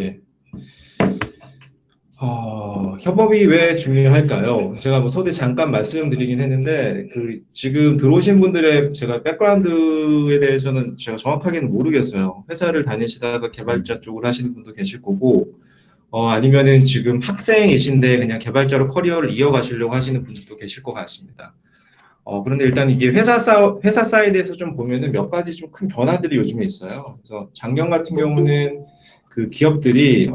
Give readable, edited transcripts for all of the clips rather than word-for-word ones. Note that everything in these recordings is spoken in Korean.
예. 협업이 왜 중요할까요? 제가 뭐 소개 잠깐 말씀드리긴 했는데, 지금 들어오신 분들의 제가 백그라운드에 대해서는 제가 정확하게는 모르겠어요. 회사를 다니시다가 개발자 쪽을 하시는 분도 계실 거고, 아니면은 지금 학생이신데 그냥 개발자로 커리어를 이어가시려고 하시는 분들도 계실 것 같습니다. 그런데 일단 이게 회사 사이드에서 좀 보면은 몇 가지 좀 큰 변화들이 요즘에 있어요. 그래서 작년 같은 경우는 그 기업들이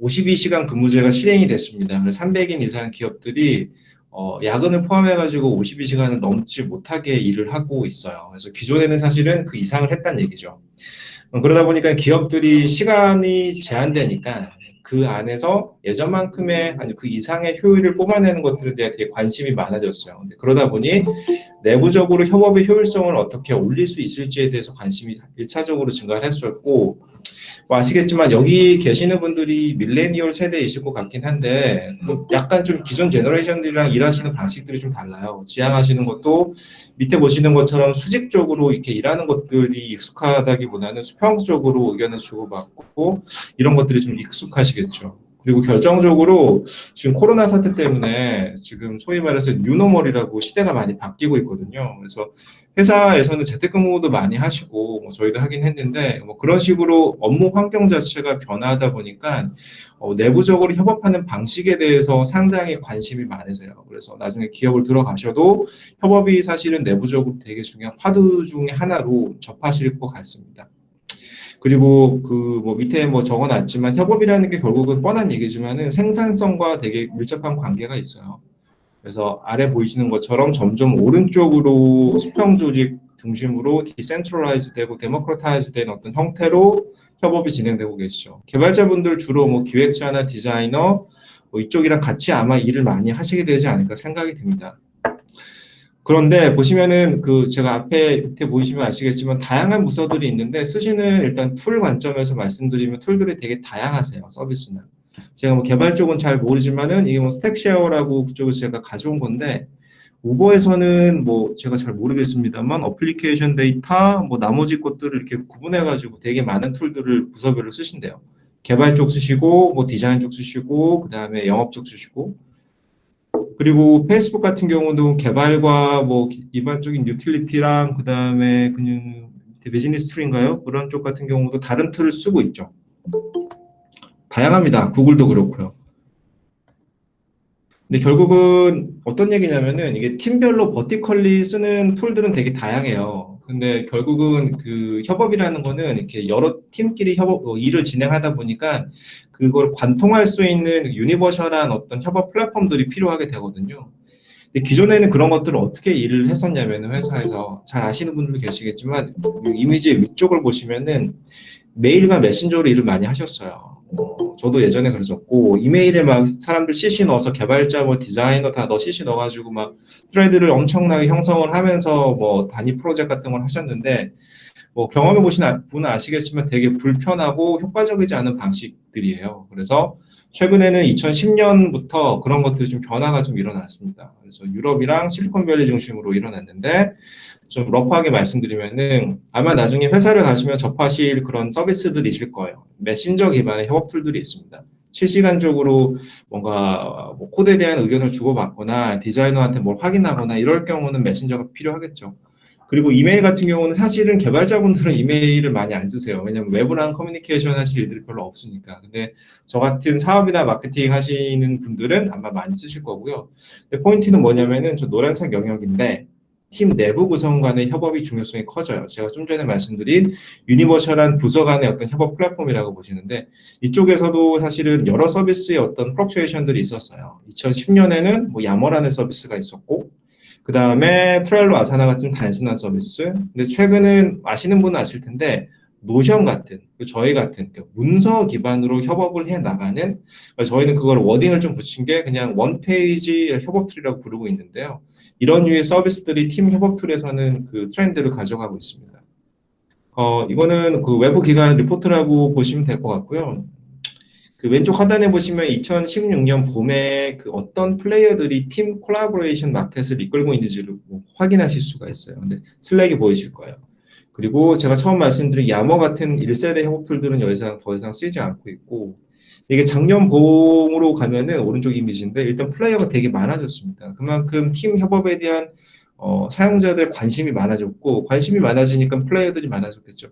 52시간 근무제가 실행이 됐습니다. 그래서 300인 이상 기업들이 야근을 포함해가지고 52시간을 넘지 못하게 일을 하고 있어요. 그래서 기존에는 사실은 그 이상을 했다는 얘기죠. 그러다 보니까 기업들이 시간이 제한되니까 그 안에서 예전만큼의 아니 그 이상의 효율을 뽑아내는 것들에 대해 되게 관심이 많아졌어요. 근데 그러다 보니 내부적으로 협업의 효율성을 어떻게 올릴 수 있을지에 대해서 관심이 1차적으로 증가를 했었고, 뭐 아시겠지만 여기 계시는 분들이 밀레니얼 세대이실 것 같긴 한데 약간 좀 기존 제너레이션들이랑 일하시는 방식들이 좀 달라요. 지향하시는 것도 밑에 보시는 것처럼 수직적으로 이렇게 일하는 것들이 익숙하다기보다는 수평적으로 의견을 주고받고 이런 것들이 좀 익숙하시겠죠. 그리고 결정적으로 지금 코로나 사태 때문에 지금 소위 말해서 뉴노멀이라고 시대가 많이 바뀌고 있거든요. 그래서 회사에서는 재택근무도 많이 하시고 뭐 저희도 하긴 했는데 뭐 그런 식으로 업무 환경 자체가 변화하다 보니까 내부적으로 협업하는 방식에 대해서 상당히 관심이 많으세요. 그래서 나중에 기업을 들어가셔도 협업이 사실은 내부적으로 되게 중요한 화두 중에 하나로 접하실 것 같습니다. 그리고 그 뭐 밑에 뭐 적어놨지만 협업이라는 게 결국은 뻔한 얘기지만은 생산성과 되게 밀접한 관계가 있어요. 그래서 아래 보이시는 것처럼 점점 오른쪽으로 수평 조직 중심으로 디센트럴라이즈 되고 데모크라타이즈 된 어떤 형태로 협업이 진행되고 계시죠. 개발자분들 주로 뭐 기획자나 디자이너 뭐 이쪽이랑 같이 아마 일을 많이 하시게 되지 않을까 생각이 듭니다. 그런데 보시면은 그 제가 앞에 밑에 보이시면 아시겠지만 다양한 부서들이 있는데 쓰시는 일단 툴 관점에서 말씀드리면 툴들이 되게 다양하세요. 서비스는. 제가 뭐 개발 쪽은 잘 모르지만은 이게 뭐 스택쉐어라고 그쪽에서 제가 가져온 건데 우버에서는 뭐 제가 잘 모르겠습니다만 어플리케이션 데이터 뭐 나머지 것들을 이렇게 구분해 가지고 되게 많은 툴들을 부서별로 쓰신대요. 개발 쪽 쓰시고 뭐 디자인 쪽 쓰시고 그다음에 영업 쪽 쓰시고 그리고 페이스북 같은 경우도 개발과 뭐 일반적인 유틸리티랑 그다음에 그냥 비즈니스 툴인가요? 그런 쪽 같은 경우도 다른 툴을 쓰고 있죠. 다양합니다. 구글도 그렇고요. 근데 결국은 어떤 얘기냐면은 이게 팀별로 버티컬리 쓰는 툴들은 되게 다양해요. 근데 결국은 그 협업이라는 거는 이렇게 여러 팀끼리 일을 진행하다 보니까 그걸 관통할 수 있는 유니버셜한 어떤 협업 플랫폼들이 필요하게 되거든요. 근데 기존에는 그런 것들을 어떻게 일을 했었냐면 회사에서 잘 아시는 분들도 계시겠지만 이미지 위쪽을 보시면은 메일과 메신저로 일을 많이 하셨어요. 저도 예전에 그랬었고 이메일에 막 사람들 CC 넣어서 개발자 뭐 디자이너 다 CC 넣어가지고 막 트레드를 엄청나게 형성을 하면서 뭐 단위 프로젝트 같은 걸 하셨는데 뭐 경험해 보신 분은 아시겠지만 되게 불편하고 효과적이지 않은 방식들이에요. 그래서 최근에는 2010년부터 그런 것들이 좀 변화가 좀 일어났습니다. 그래서 유럽이랑 실리콘밸리 중심으로 일어났는데 좀 러프하게 말씀드리면은 아마 나중에 회사를 가시면 접하실 그런 서비스들이 있을 거예요. 메신저 기반의 협업 툴들이 있습니다. 실시간적으로 뭔가 뭐 코드에 대한 의견을 주고받거나 디자이너한테 뭘 확인하거나 이럴 경우는 메신저가 필요하겠죠. 그리고 이메일 같은 경우는 사실은 개발자분들은 이메일을 많이 안 쓰세요. 왜냐면 외부랑 커뮤니케이션 하실 일들이 별로 없으니까. 근데 저 같은 사업이나 마케팅 하시는 분들은 아마 많이 쓰실 거고요. 근데 포인트는 뭐냐면은 저 노란색 영역인데 팀 내부 구성 간의 협업이 중요성이 커져요. 제가 좀 전에 말씀드린 유니버셜한 부서 간의 어떤 협업 플랫폼이라고 보시는데 이쪽에서도 사실은 여러 서비스의 어떤 프럭츄에이션들이 있었어요. 2010년에는 뭐 야머라는 서비스가 있었고 그 다음에 트렐로 아사나 같은 단순한 서비스. 근데 최근은 아시는 분은 아실 텐데 노션 같은 저희 같은 문서 기반으로 협업을 해 나가는 저희는 그걸 워딩을 좀 붙인 게 그냥 원 페이지 협업 툴이라고 부르고 있는데요. 이런 류의 서비스들이 팀 협업 툴에서는 그 트렌드를 가져가고 있습니다. 이거는 그 외부 기관 리포트라고 보시면 될 것 같고요. 그 왼쪽 하단에 보시면 2016년 봄에 그 어떤 플레이어들이 팀 콜라보레이션 마켓을 이끌고 있는지를 뭐 확인하실 수가 있어요. 근데 슬랙이 보이실 거예요. 그리고 제가 처음 말씀드린 야머 같은 1세대 협업 툴들은 더 이상 쓰이지 않고 있고, 이게 작년 봄으로 가면은 오른쪽 이미지인데 일단 플레이어가 되게 많아졌습니다. 그만큼 팀 협업에 대한 사용자들 관심이 많아졌고, 관심이 많아지니까 플레이어들이 많아졌겠죠.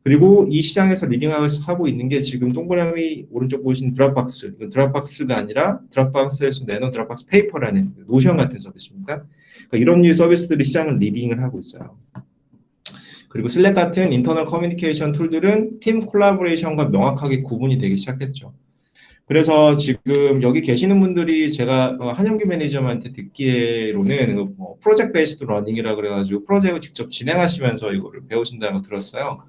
그리고 이 시장에서 리딩하고 있는 게 지금 동그라미 오른쪽 보시는 드랍박스. 이건 드랍박스가 아니라 드랍박스에서 내놓은 드랍박스 페이퍼라는 노션 같은 서비스입니다. 그러니까 이런 류의 서비스들이 시장을 리딩을 하고 있어요. 그리고 슬랙 같은 인터널 커뮤니케이션 툴들은 팀 콜라보레이션과 명확하게 구분이 되기 시작했죠. 그래서 지금 여기 계시는 분들이 제가 한영규 매니저한테 듣기로는 프로젝트 베이스드 러닝이라 그래가지고 프로젝트를 직접 진행하시면서 이거를 배우신다고 들었어요.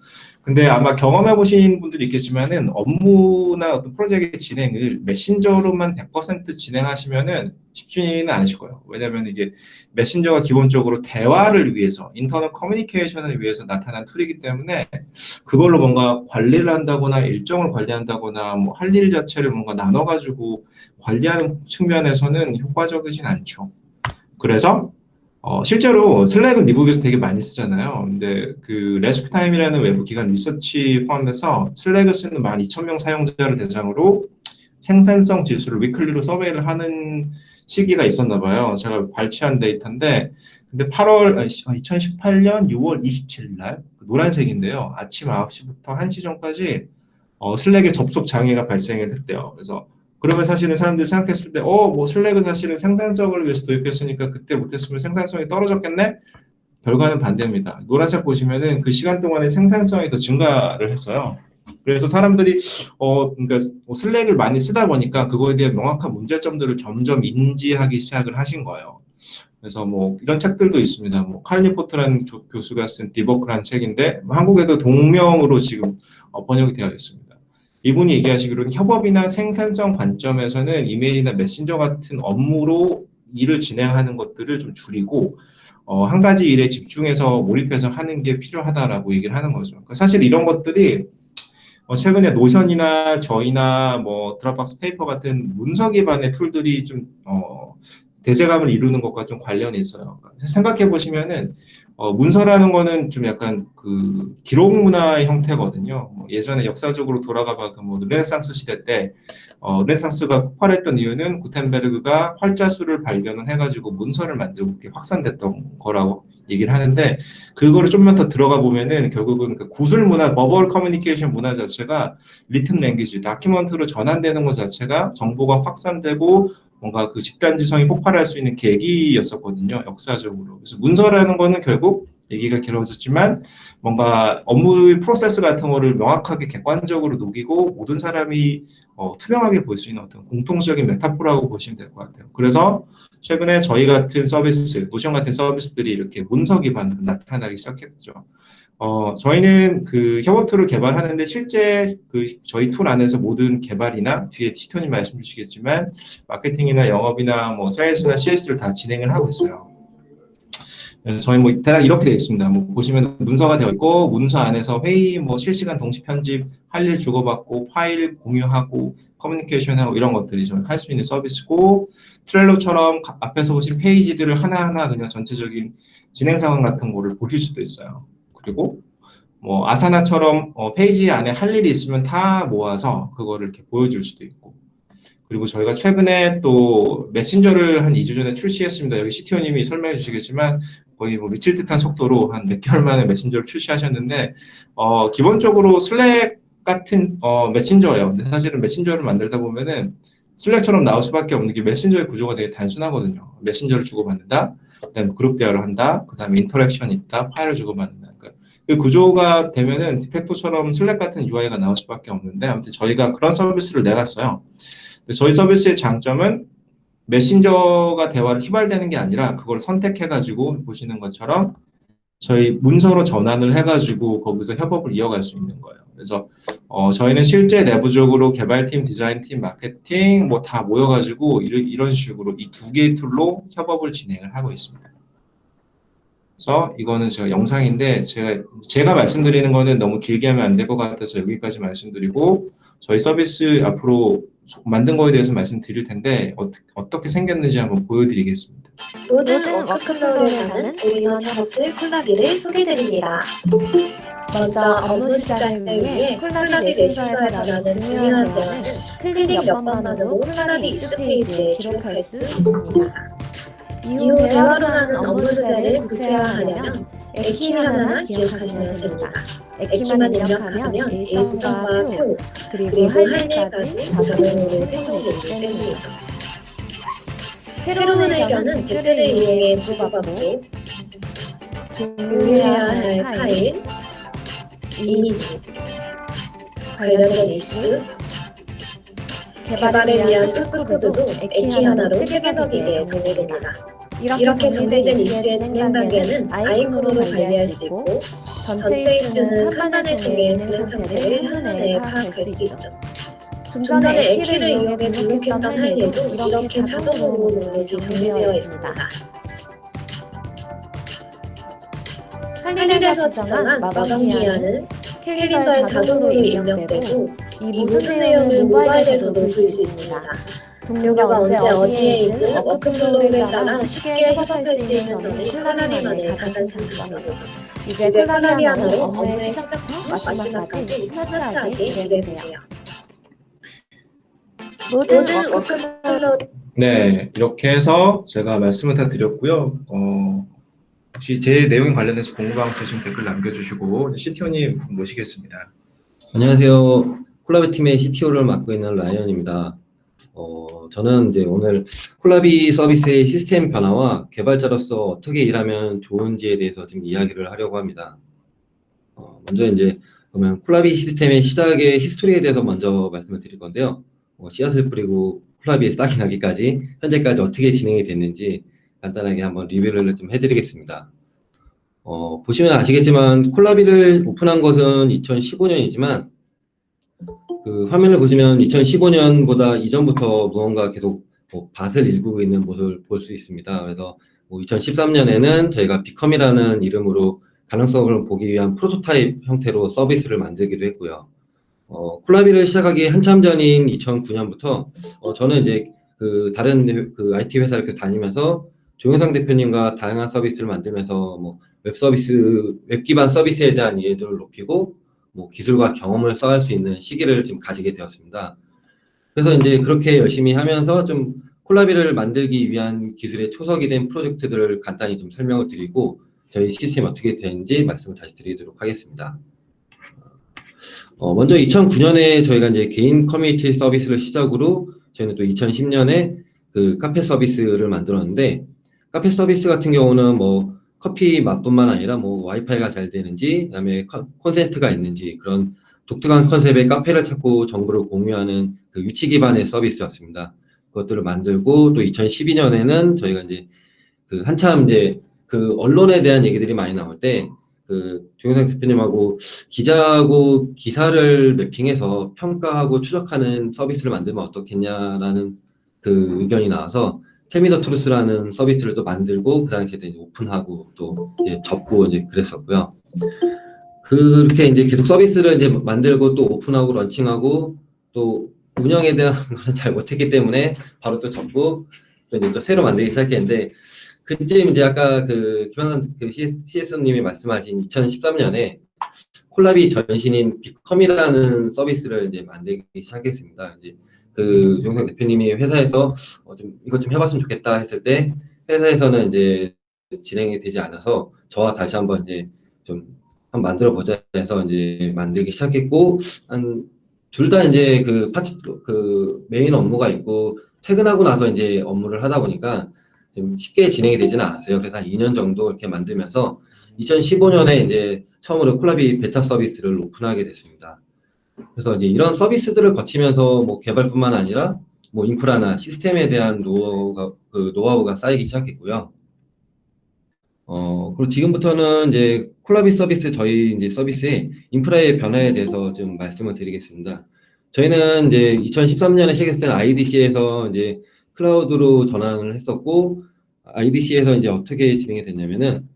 근데 아마 경험해 보신 분들이 있겠지만은 업무나 어떤 프로젝트의 진행을 메신저로만 100% 진행하시면은 쉽지는 않으실 거예요. 왜냐하면 이게 메신저가 기본적으로 대화를 위해서 인터널 커뮤니케이션을 위해서 나타난 툴이기 때문에 그걸로 뭔가 관리를 한다거나 일정을 관리한다거나 뭐 할 일 자체를 뭔가 나눠가지고 관리하는 측면에서는 효과적이진 않죠. 그래서 실제로 슬랙은 미국에서 되게 많이 쓰잖아요. 근데 그 레스크타임이라는 외부 기관 리서치 포함해서 슬랙을 쓰는 12,000명 사용자를 대상으로 생산성 지수를 위클리로 서베이를 하는 시기가 있었나 봐요. 제가 발췌한 데이터인데, 근데 2018년 6월 27일 날 노란색인데요. 아침 9시부터 1시 전까지 슬랙에 접속 장애가 발생을 했대요. 그래서 그러면 사실은 사람들이 생각했을 때, 뭐 슬랙은 사실은 생산성을 위해서 도입했으니까 그때 못했으면 생산성이 떨어졌겠네? 결과는 반대입니다. 노란색 보시면은 그 시간 동안에 생산성이 더 증가를 했어요. 그래서 사람들이 그러니까 슬랙을 많이 쓰다 보니까 그거에 대한 명확한 문제점들을 점점 인지하기 시작을 하신 거예요. 그래서 뭐 이런 책들도 있습니다. 뭐 칼리포트라는 교수가 쓴 디버크라는 책인데 한국에도 동명으로 지금 번역이 되어 있습니다. 이분이 얘기하시기로는 협업이나 생산성 관점에서는 이메일이나 메신저 같은 업무로 일을 진행하는 것들을 좀 줄이고 한 가지 일에 집중해서 몰입해서 하는 게 필요하다라고 얘기를 하는 거죠. 사실 이런 것들이 최근에 노션이나 저희나 뭐 드랍박스 페이퍼 같은 문서 기반의 툴들이 좀 대세감을 이루는 것과 좀 관련이 있어요. 생각해 보시면은 문서라는 거는 좀 약간 그 기록 문화의 형태거든요. 뭐 예전에 역사적으로 돌아가 봐도 뭐 르네상스 시대 때 르네상스가 폭발했던 이유는 구텐베르그가 활자수를 발견을 해가지고 문서를 만들고 그게 확산됐던 거라고 얘기를 하는데 그거를 좀만 더 들어가 보면은 결국은 그 구술 문화, 버벌 커뮤니케이션 문화 자체가 리튼 랭귀지, 다큐먼트로 전환되는 것 자체가 정보가 확산되고 뭔가 그 집단지성이 폭발할 수 있는 계기였었거든요, 역사적으로. 그래서 문서라는 거는 결국 얘기가 길어졌지만 뭔가 업무의 프로세스 같은 거를 명확하게 객관적으로 녹이고 모든 사람이 투명하게 볼 수 있는 어떤 공통적인 메타포라고 보시면 될 것 같아요. 그래서 최근에 저희 같은 서비스, 노션 같은 서비스들이 이렇게 문서 기반으로 나타나기 시작했죠. 저희는 그 협업 툴을 개발하는데 실제 그 저희 툴 안에서 모든 개발이나 뒤에 티톤이 말씀 주시겠지만 마케팅이나 영업이나 뭐 세일즈나 CS를 다 진행을 하고 있어요. 그래서 저희 뭐 대략 이렇게 되어 있습니다. 뭐 보시면 문서가 되어 있고 문서 안에서 회의 뭐 실시간 동시 편집, 할 일 주고받고 파일 공유하고 커뮤니케이션하고 이런 것들이 좀 할 수 있는 서비스고 트렐로처럼 앞에서 보신 페이지들을 하나하나 그냥 전체적인 진행 상황 같은 거를 보실 수도 있어요. 그리고 뭐 아사나처럼 페이지 안에 할 일이 있으면 다 모아서 그거를 이렇게 보여줄 수도 있고 그리고 저희가 최근에 또 메신저를 한 2주 전에 출시했습니다. 여기 CTO님이 설명해 주시겠지만 거의 뭐 미칠 듯한 속도로 한 몇 개월 만에 메신저를 출시하셨는데 기본적으로 슬랙 같은 메신저예요. 근데 사실은 메신저를 만들다 보면은 슬랙처럼 나올 수밖에 없는 게 메신저의 구조가 되게 단순하거든요. 메신저를 주고받는다, 그다음에 그룹 대화를 한다, 그다음에 인터랙션이 있다, 파일을 주고받는다. 그러니까 그 구조가 되면은 디팩토처럼 슬랙 같은 UI가 나올 수밖에 없는데 아무튼 저희가 그런 서비스를 내놨어요. 저희 서비스의 장점은 메신저가 대화를 휘발되는 게 아니라 그걸 선택해가지고 보시는 것처럼 저희 문서로 전환을 해가지고 거기서 협업을 이어갈 수 있는 거예요. 그래서 저희는 실제 내부적으로 개발팀, 디자인팀, 마케팅 뭐 다 모여가지고 이런 식으로 이 두 개의 툴로 협업을 진행을 하고 있습니다. 그래서 이거는 제가 영상인데 제가 말씀드리는 거는 너무 길게 하면 안 될 것 같아서 여기까지 말씀드리고 저희 서비스 앞으로 만든 거에 대해서 말씀드릴 텐데 어떻게 생겼는지 한번 보여드리겠습니다. 모든 워크플로우를 가는 올인원 협업줄 콜라비를 소개드립니다. 먼저 업무 시작을 위해 콜라비 메신저에 전하는 중요한 대화는 클릭 몇 번만으로 콜라비 이슈 페이지에 기록할 수 있습니다. 이후 대화로 나눈 업무 주제를 구체화하려면 에키 하나만 기억하시면 됩니다. 에키만 입력하면 일정과 표, 그리고 할 일까지 자동으로 생성되기 때문이죠. 새로운 의견은 댓글을 이용해 주고받고 공유해야 할 파일, 이미지, 관련된 이슈, 개발을 위한 소스코드도 에키 하나로 세계적이게 정리됩니다. 이렇게 정리된 이슈의 진행 단계는 아이콘으로 관리할 수 있고 전체 이슈는 칸반을 통해 진행 상태를 한눈에 파악할 수 있죠. 좀 전에 에키를 이용해 등록했던 할 일도 이렇게 자동으로 목록이 정리되어 있습니다. 할 일에서 지정한 마감 기한은 캘린더에 자동으로 입력되고 이 모든 내용은 모바일에서도 볼 수 있습니다. 동료가 언제 어디에 있는 워크플로우에 따라 쉽게 협업할 수 있는 점이 콜라비만의 가장 장점이죠. 이제 콜라비 하나로 업무의 시작부터 마지막까지 스마트하게 일해보세요. 모든 워크플로우. 네, 이렇게 해서 제가 말씀을 다 드렸고요. 혹시 제 내용 관련해서 궁금한 거 있으시면 댓글 남겨주시고 CTO님 모시겠습니다. 안녕하세요. 콜라비 팀의 CTO를 맡고 있는 라이언입니다. 저는 이제 오늘 콜라비 서비스의 시스템 변화와 개발자로서 어떻게 일하면 좋은지에 대해서 좀 이야기를 하려고 합니다. 먼저 이제 그러면 콜라비 시스템의 시작의 히스토리에 대해서 먼저 말씀을 드릴 건데요. 씨앗을 뿌리고 콜라비에 싹이 나기까지 현재까지 어떻게 진행이 됐는지 간단하게 한번 리뷰를 좀 해드리겠습니다. 보시면 아시겠지만 콜라비를 오픈한 것은 2015년이지만 그 화면을 보시면 2015년보다 이전부터 무언가 계속 밭을 일구고 있는 모습을 볼 수 있습니다. 그래서 2013년에는 저희가 비컴이라는 이름으로 가능성을 보기 위한 프로토타입 형태로 서비스를 만들기도 했고요. 콜라비를 시작하기 한참 전인 2009년부터 저는 이제 그 다른 그 IT 회사를 계속 다니면서 조영상 대표님과 다양한 서비스를 만들면서 웹 서비스, 웹 기반 서비스에 대한 이해도를 높이고 기술과 경험을 쌓을 수 있는 시기를 좀 가지게 되었습니다. 그래서 이제 그렇게 열심히 하면서 좀 콜라비를 만들기 위한 기술의 초석이 된 프로젝트들을 간단히 좀 설명을 드리고 저희 시스템이 어떻게 되는지 말씀을 다시 드리도록 하겠습니다. 먼저 2009년에 저희가 이제 개인 커뮤니티 서비스를 시작으로 저희는 또 2010년에 그 카페 서비스를 만들었는데 카페 서비스 같은 경우는 커피 맛뿐만 아니라 와이파이가 잘 되는지, 그다음에 콘센트가 있는지 그런 독특한 컨셉의 카페를 찾고 정보를 공유하는 그 위치 기반의 서비스였습니다. 그것들을 만들고 또 2012년에는 저희가 이제 그 한참 이제 그 언론에 대한 얘기들이 많이 나올 때 그 조영상 대표님하고 기자하고 기사를 매핑해서 평가하고 추적하는 서비스를 만들면 어떻겠냐라는 그 의견이 나와서 텔미더 트루스라는 서비스를 또 만들고 그 당시에 이제 오픈하고 또 이제 접고 이제 그랬었고요. 그렇게 이제 계속 서비스를 이제 만들고 또 오픈하고 런칭하고 또 운영에 대한 걸 잘 못했기 때문에 바로 또 접고 또 이제 또 새로 만들기 시작했는데 그쯤 이제 아까 그 김한선 그 CS님이 말씀하신 2013년에 콜라비 전신인 비컴이라는 서비스를 이제 만들기 시작했습니다. 이제 그 조영상 대표님이 회사에서 좀 이것 좀 해봤으면 좋겠다 했을 때 회사에서는 이제 진행이 되지 않아서 저와 다시 한번 이제 좀 한번 만들어 보자 해서 이제 만들기 시작했고 둘 다 이제 그 메인 업무가 있고 퇴근하고 나서 이제 업무를 하다 보니까 좀 쉽게 진행이 되지는 않았어요. 그래서 한 2년 정도 이렇게 만들면서 2015년에 이제 처음으로 콜라비 베타 서비스를 오픈하게 됐습니다. 그래서 이제 이런 서비스들을 거치면서 개발뿐만 아니라 인프라나 시스템에 대한 노하우가 쌓이기 시작했고요. 그리고 지금부터는 이제 콜라비 서비스 저희 이제 서비스의 인프라의 변화에 대해서 좀 말씀을 드리겠습니다. 저희는 이제 2013년에 시작했을 때는 IDC에서 이제 클라우드로 전환을 했었고 IDC에서 이제 어떻게 진행이 됐냐면은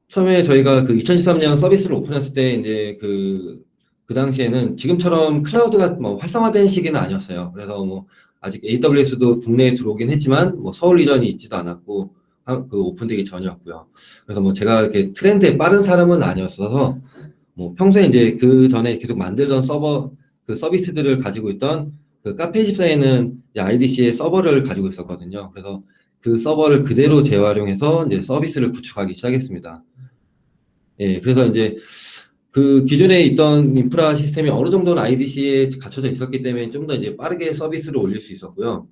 처음에 저희가 그 2013년 서비스를 오픈했을 때 이제 그 당시에는 지금처럼 클라우드가 활성화된 시기는 아니었어요. 그래서 아직 AWS도 국내에 들어오긴 했지만 뭐 서울 이전이 있지도 않았고 그 오픈되기 전이었고요. 그래서 뭐 제가 이렇게 트렌드에 빠른 사람은 아니었어서 뭐 평소에 이제 그 전에 계속 만들던 서버 그 서비스들을 가지고 있던 그 카페24에는 이제 IDC의 서버를 가지고 있었거든요. 그래서 그 서버를 그대로 재활용해서 이제 서비스를 구축하기 시작했습니다. 예, 그래서 이제 그 기존에 있던 인프라 시스템이 어느 정도는 IDC에 갖춰져 있었기 때문에 좀 더 이제 빠르게 서비스를 올릴 수 있었고요.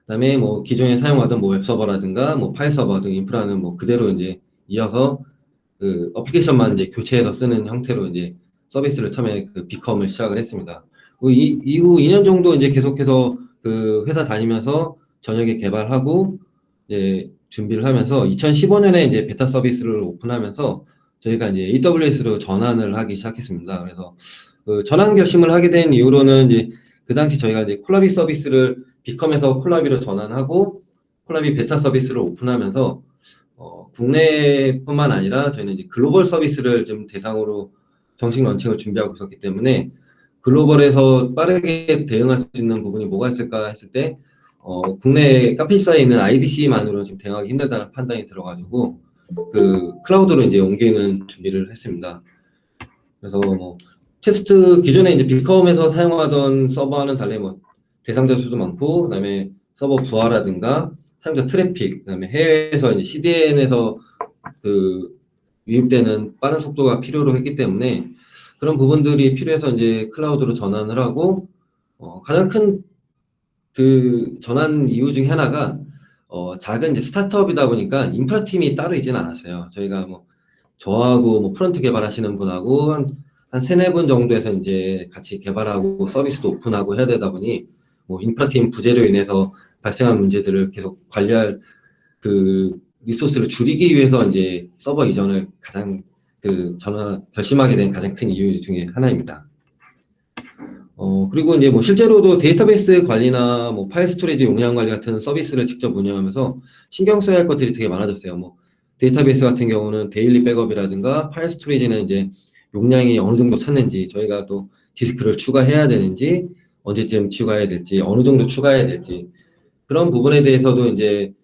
그다음에 뭐 기존에 사용하던 뭐 웹서버라든가 뭐 파일 서버 등 인프라는 뭐 그대로 이제 이어서 그 어플리케이션만 이제 교체해서 쓰는 형태로 이제 서비스를 처음에 그 비컴을 시작을 했습니다. 이후 2년 정도 이제 계속해서 그 회사 다니면서 저녁에 개발하고 이제 준비를 하면서 2015년에 이제 베타 서비스를 오픈하면서 저희가 이제 AWS로 전환을 하기 시작했습니다. 그래서 그 전환 결심을 하게 된 이유로는 이제 그 당시 저희가 이제 콜라비 서비스를 비컴에서 콜라비로 전환하고 콜라비 베타 서비스를 오픈하면서 국내뿐만 아니라 저희는 이제 글로벌 서비스를 좀 대상으로 정식 런칭을 준비하고 있었기 때문에 글로벌에서 빠르게 대응할 수 있는 부분이 뭐가 있을까 했을 때 국내 카페24에 있는 IDC만으로 지금 대응하기 힘들다는 판단이 들어가지고 그 클라우드로 이제 옮기는 준비를 했습니다. 그래서 뭐 테스트 기존에 이제 비컴에서 사용하던 서버와는 달리 뭐 대상자 수도 많고 그다음에 서버 부하라든가 사용자 트래픽 그다음에 해외에서 이제 CDN에서 그 유입되는 빠른 속도가 필요로 했기 때문에 그런 부분들이 필요해서 이제 클라우드로 전환을 하고 가장 큰 그 전환 이유 중에 하나가 작은 이제 스타트업이다 보니까 인프라 팀이 따로 있지는 않았어요. 저희가 뭐 저하고 뭐 프론트 개발하시는 분하고 한 세네 분 정도에서 이제 같이 개발하고 서비스도 오픈하고 해야 되다 보니 뭐 인프라 팀 부재로 인해서 발생한 문제들을 계속 관리할 그 리소스를 줄이기 위해서 이제 서버 이전을 가장 그 결심하게 된 가장 큰 이유 중에 하나입니다. 그리고 이제 뭐 실제로도 데이터베이스 관리나 뭐 파일 스토리지 용량 관리 같은 서비스를 직접 운영하면서 신경 써야 할 것들이 되게 많아졌어요. 뭐 데이터베이스 같은 경우는 데일리 백업이라든가 파일 스토리지는 이제 용량이 어느 정도 찼는지 저희가 또 디스크를 추가해야 되는지 언제쯤 추가해야 될지 어느 정도 추가해야 될지 그런 부분에 대해서도 이제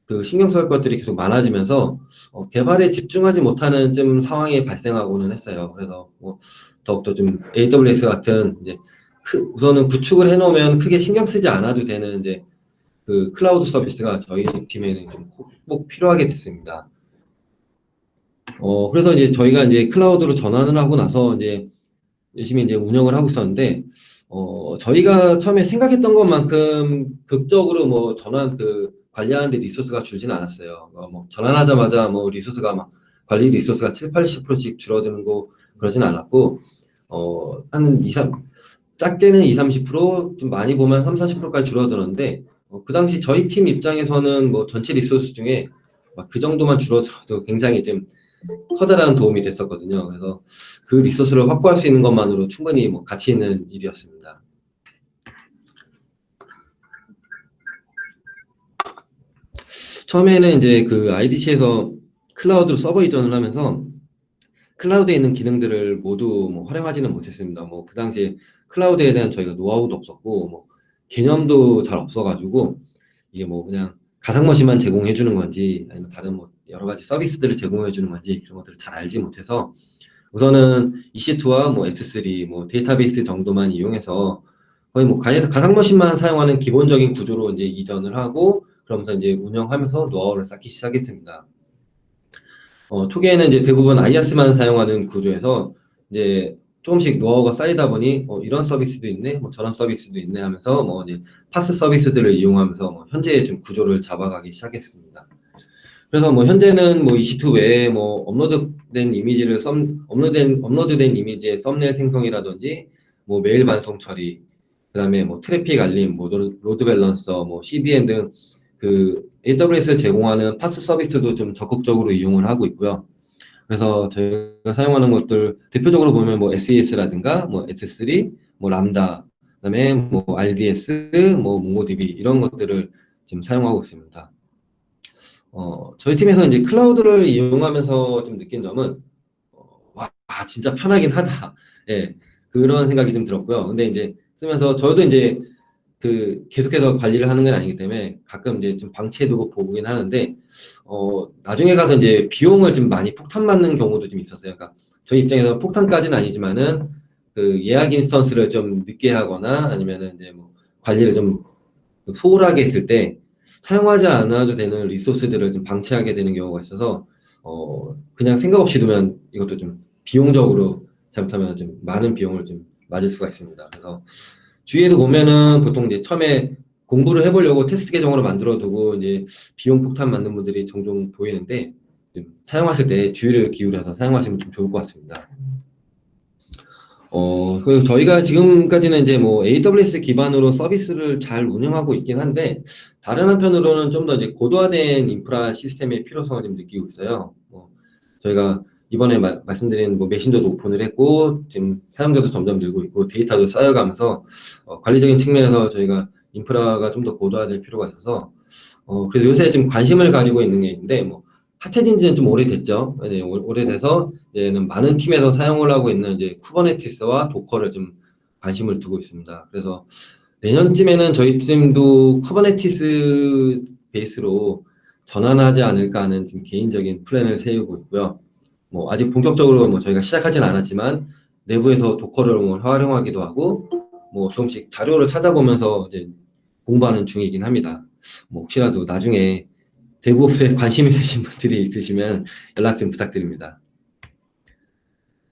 그 신경 쓸 것들이 계속 많아지면서 개발에 집중하지 못하는 좀 상황이 발생하고는 했어요. 그래서 뭐 더욱더 좀 AWS 같은 이제 우선은 구축을 해놓으면 크게 신경 쓰지 않아도 되는 이제 그 클라우드 서비스가 저희 팀에는 좀 꼭 필요하게 됐습니다. 그래서 이제 저희가 이제 클라우드로 전환을 하고 나서 이제 열심히 이제 운영을 하고 있었는데 저희가 처음에 생각했던 것만큼 극적으로 뭐 전환 그 관리하는데 리소스가 줄지는 않았어요. 뭐 전환하자마자 뭐 리소스가 막 관리 리소스가 70-80%씩 줄어드는 거 그러진 않았고 한 2-3 작게는 20-30%, 좀 많이 보면 30-40%까지 줄어드는데 그 당시 저희 팀 입장에서는 뭐 전체 리소스 중에 막 그 정도만 줄어들어도 굉장히 좀 커다란 도움이 됐었거든요. 그래서 그 리소스를 확보할 수 있는 것만으로 충분히 뭐 가치 있는 일이었습니다. 처음에는 이제 그 IDC에서 클라우드로 서버 이전을 하면서 클라우드에 있는 기능들을 모두 뭐 활용하지는 못했습니다. 뭐 그 당시에 클라우드에 대한 저희가 노하우도 없었고 뭐 개념도 잘 없어가지고 이게 뭐 그냥 가상머신만 제공해 주는 건지 아니면 다른 뭐 여러 가지 서비스들을 제공해 주는 건지 그런 것들을 잘 알지 못해서 우선은 EC2와 뭐 S3 뭐 데이터베이스 정도만 이용해서 거의 뭐 가상머신만 사용하는 기본적인 구조로 이제 이전을 하고 그러면서 이제 운영하면서 노하우를 쌓기 시작했습니다. 초기에는 이제 대부분 IaaS만 사용하는 구조에서 이제 조금씩 노하우가 쌓이다 보니 이런 서비스도 있네, 뭐 저런 서비스도 있네 하면서 뭐 이제 파스 서비스들을 이용하면서 뭐 현재의 좀 구조를 잡아가기 시작했습니다. 그래서 뭐 현재는 뭐 EC2 외에 뭐 업로드된 이미지의 썸네일 생성이라든지 뭐 메일 반송 처리, 그다음에 뭐 트래픽 알림, 뭐 로드 밸런서, 뭐 CDN 등 그 AWS 제공하는 파스 서비스도 좀 적극적으로 이용을 하고 있고요. 그래서 저희가 사용하는 것들 대표적으로 보면 뭐 SES라든가 뭐 S3, 뭐 람다, 그다음에 뭐 RDS, 뭐 몽고DB 이런 것들을 지금 사용하고 있습니다. 저희 팀에서 이제 클라우드를 이용하면서 좀 느낀 점은 와 진짜 편하긴 하다. 예, 그런 생각이 좀 들었고요. 근데 이제 쓰면서 저도 이제 계속해서 관리를 하는 건 아니기 때문에 가끔 이제 좀 방치해두고 보긴 하는데, 나중에 가서 이제 비용을 좀 많이 폭탄 맞는 경우도 좀 있었어요. 그러니까 저희 입장에서 폭탄까지는 아니지만은 그 예약 인스턴스를 좀 늦게 하거나 아니면은 이제 뭐 관리를 좀 소홀하게 했을 때 사용하지 않아도 되는 리소스들을 좀 방치하게 되는 경우가 있어서, 그냥 생각 없이 두면 이것도 좀 비용적으로 잘못하면 좀 많은 비용을 좀 맞을 수가 있습니다. 그래서 주위에도 보면은 보통 이제 처음에 공부를 해보려고 테스트 계정으로 만들어두고 이제 비용 폭탄 맞는 분들이 종종 보이는데, 좀 사용하실 때 주의를 기울여서 사용하시면 좀 좋을 것 같습니다. 그리고 저희가 지금까지는 이제 뭐 AWS 기반으로 서비스를 잘 운영하고 있긴 한데, 다른 한편으로는 좀 더 이제 고도화된 인프라 시스템의 필요성을 좀 느끼고 있어요. 저희가 이번에 말씀드린 뭐 메신저도 오픈을 했고, 지금 사용자도 점점 늘고 있고, 데이터도 쌓여가면서, 관리적인 측면에서 저희가 인프라가 좀 더 고도화될 필요가 있어서, 그래서 요새 지금 관심을 가지고 있는 게 있는데, 뭐, 핫해진 지는 좀 오래됐죠. 네, 오래돼서, 이제는 많은 팀에서 사용을 하고 있는 이제 쿠버네티스와 도커를 좀 관심을 두고 있습니다. 그래서 내년쯤에는 저희 팀도 쿠버네티스 베이스로 전환하지 않을까 하는 지금 개인적인 플랜을 세우고 있고요. 뭐 아직 본격적으로 뭐 저희가 시작하진 않았지만 내부에서 도커를 뭐 활용하기도 하고 뭐 조금씩 자료를 찾아보면서 이제 공부하는 중이긴 합니다. 뭐 혹시라도 나중에 데브옵스에 관심 있으신 분들이 있으시면 연락 좀 부탁드립니다.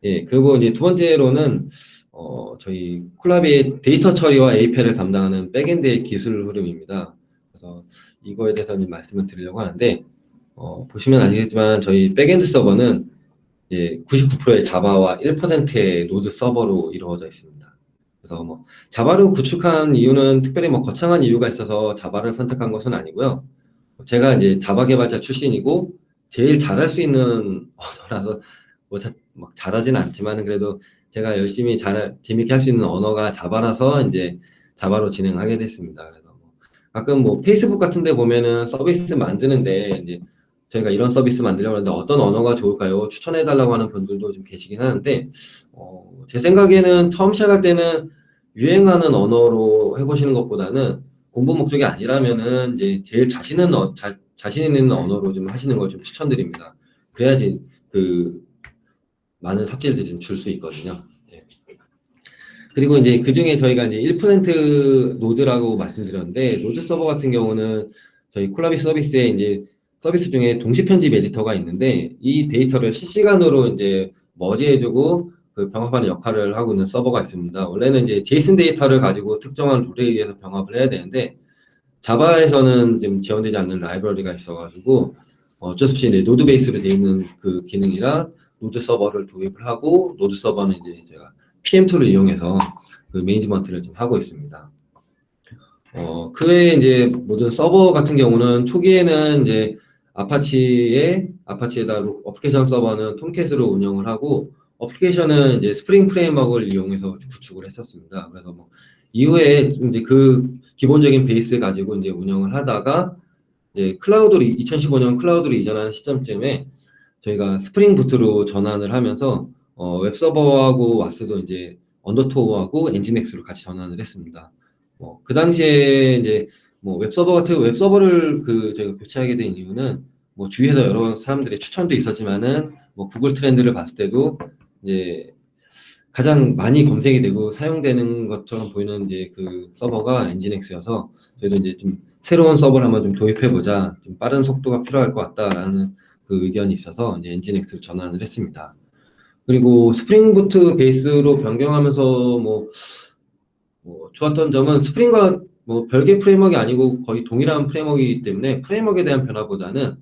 예, 그리고 이제 두 번째로는 저희 콜라비의 데이터 처리와 API를 담당하는 백엔드의 기술 흐름입니다. 그래서 이거에 대해서 좀 말씀을 드리려고 하는데, 보시면 아시겠지만 저희 백엔드 서버는 99%의 자바와 1%의 노드 서버로 이루어져 있습니다. 그래서 뭐 자바로 구축한 이유는 특별히 뭐 거창한 이유가 있어서 자바를 선택한 것은 아니고요. 제가 이제 자바 개발자 출신이고 제일 잘할 수 있는 언어라서 막 잘하지는 않지만 그래도 제가 열심히 재밌게 할 수 있는 언어가 자바라서 이제 자바로 진행하게 됐습니다. 그래서 가끔 뭐 페이스북 같은 데 보면은 서비스 만드는데 이제 저희가 이런 서비스 만들려고 하는데 어떤 언어가 좋을까요? 추천해 달라고 하는 분들도 좀 계시긴 하는데, 제 생각에는 처음 시작할 때는 유행하는 언어로 해보시는 것보다는 공부 목적이 아니라면은 이제 제일 자신 있는 언어로 좀 하시는 걸 좀 추천드립니다. 그래야지 많은 삽질들이 좀 줄 수 있거든요. 네. 그리고 이제 그 중에 저희가 이제 1% 노드라고 말씀드렸는데, 노드 서버 같은 경우는 저희 콜라비 서비스에 이제 서비스 중에 동시 편집 에디터가 있는데, 이 데이터를 실시간으로 이제 머지해주고 병합하는 역할을 하고 있는 서버가 있습니다. 원래는 이제 제이슨 데이터를 가지고 특정한 룰에 의해서 병합을 해야 되는데, 자바에서는 지금 지원되지 않는 라이브러리가 있어가지고, 어쩔 수 없이 이제 노드 베이스로 되어 있는 그 기능이라 노드 서버를 도입을 하고, 노드 서버는 이제 제가 PM2를 이용해서 그 매니지먼트를 좀 하고 있습니다. 그 외에 이제 모든 서버 같은 경우는 초기에는 이제 아파치에다 어플리케이션 서버는 톰캣으로 운영을 하고, 어플리케이션은 이제 스프링 프레임워크를 이용해서 구축을 했었습니다. 그래서 뭐 이후에 이제 그 기본적인 베이스 가지고 이제 운영을 하다가 이제 2015년 클라우드로 이전하는 시점쯤에 저희가 스프링 부트로 전환을 하면서 웹 서버하고 와스도 이제 언더토어하고 엔진엑스로 같이 전환을 했습니다. 그 당시에 이제 뭐 웹 서버를 저희가 교체하게 된 이유는 뭐 주위에서 여러 사람들의 추천도 있었지만은 뭐 구글 트렌드를 봤을 때도 이제 가장 많이 검색이 되고 사용되는 것처럼 보이는 이제 그 서버가 엔진엑스여서 저희도 이제 좀 새로운 서버를 한번 좀 도입해보자, 좀 빠른 속도가 필요할 것 같다라는 그 의견이 있어서 이제 엔진엑스를 전환을 했습니다. 그리고 스프링 부트 베이스로 변경하면서 뭐 좋았던 점은 스프링과 뭐 별개 프레임워크가 아니고 거의 동일한 프레임워크이기 때문에 프레임워크에 대한 변화보다는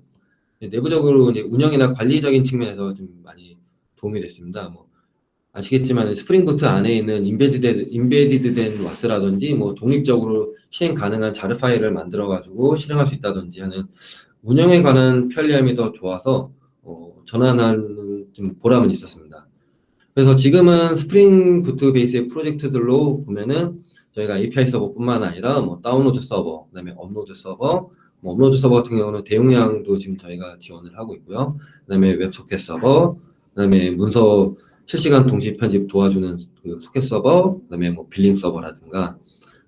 내부적으로 이제 운영이나 관리적인 측면에서 좀 많이 도움이 됐습니다. 뭐 아시겠지만 스프링 부트 안에 있는 인베디드된 와스라든지 뭐 독립적으로 실행 가능한 자르 파일을 만들어 가지고 실행할 수 있다든지 하는 운영에 관한 편리함이 더 좋아서 전환하는 좀 보람은 있었습니다. 그래서 지금은 스프링 부트 베이스의 프로젝트들로 보면은 저희가 API 서버뿐만 아니라 뭐 다운로드 서버, 그다음에 업로드 서버, 뭐 업로드 서버 같은 경우는 대용량도 지금 저희가 지원을 하고 있고요. 그다음에 웹소켓 서버, 그다음에 문서 실시간 동시 편집 도와주는 그 소켓 서버, 그다음에 뭐 빌링 서버라든가,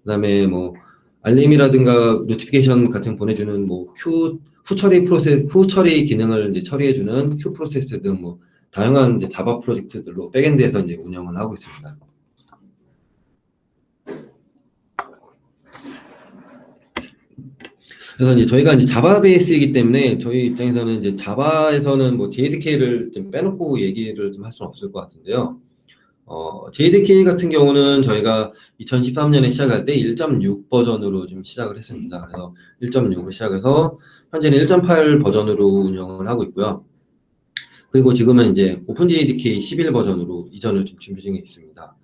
그다음에 뭐 알림이라든가 노티피케이션 같은 보내주는 뭐 후 처리 기능을 이제 처리해주는 큐 프로세스 등 뭐 다양한 이제 자바 프로젝트들로 백엔드에서 이제 운영을 하고 있습니다. 그래서 이제 저희가 이제 자바 베이스이기 때문에 저희 입장에서는 이제 자바에서는 뭐 JDK를 좀 빼놓고 얘기를 좀 할 수는 없을 것 같은데요. JDK 같은 경우는 저희가 2013년에 시작할 때 1.6 버전으로 좀 시작을 했습니다. 그래서 1.6으로 시작해서 현재는 1.8 버전으로 운영을 하고 있고요. 그리고 지금은 이제 오픈JDK 11 버전으로 이전을 좀 준비 중에 있습니다.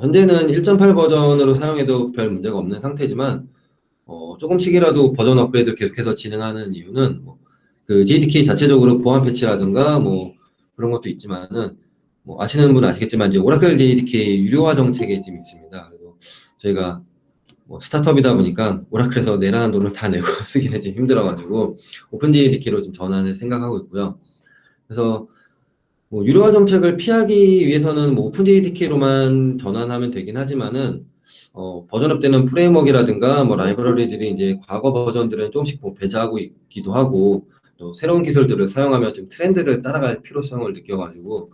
현재는 1.8 버전으로 사용해도 별 문제가 없는 상태지만 조금씩이라도 버전 업그레이드를 계속해서 진행하는 이유는 그 JDK 자체적으로 보안 패치라든가 뭐 그런 것도 있지만은 뭐 아시는 분은 아시겠지만 이제 오라클 JDK 유료화 정책이 지금 있습니다. 그래서 저희가 뭐 스타트업이다 보니까 오라클에서 내라는 돈을 다 내고 쓰기는 좀 힘들어가지고 오픈 JDK로 좀 전환을 생각하고 있고요. 그래서 뭐 유료화 정책을 피하기 위해서는 뭐 오픈 JDK로만 전환하면 되긴 하지만은 버전업되는 프레임워크라든가 뭐 라이브러리들이 이제 과거 버전들은 조금씩 뭐 배제하고 있기도 하고 또 새로운 기술들을 사용하면 좀 트렌드를 따라갈 필요성을 느껴가지고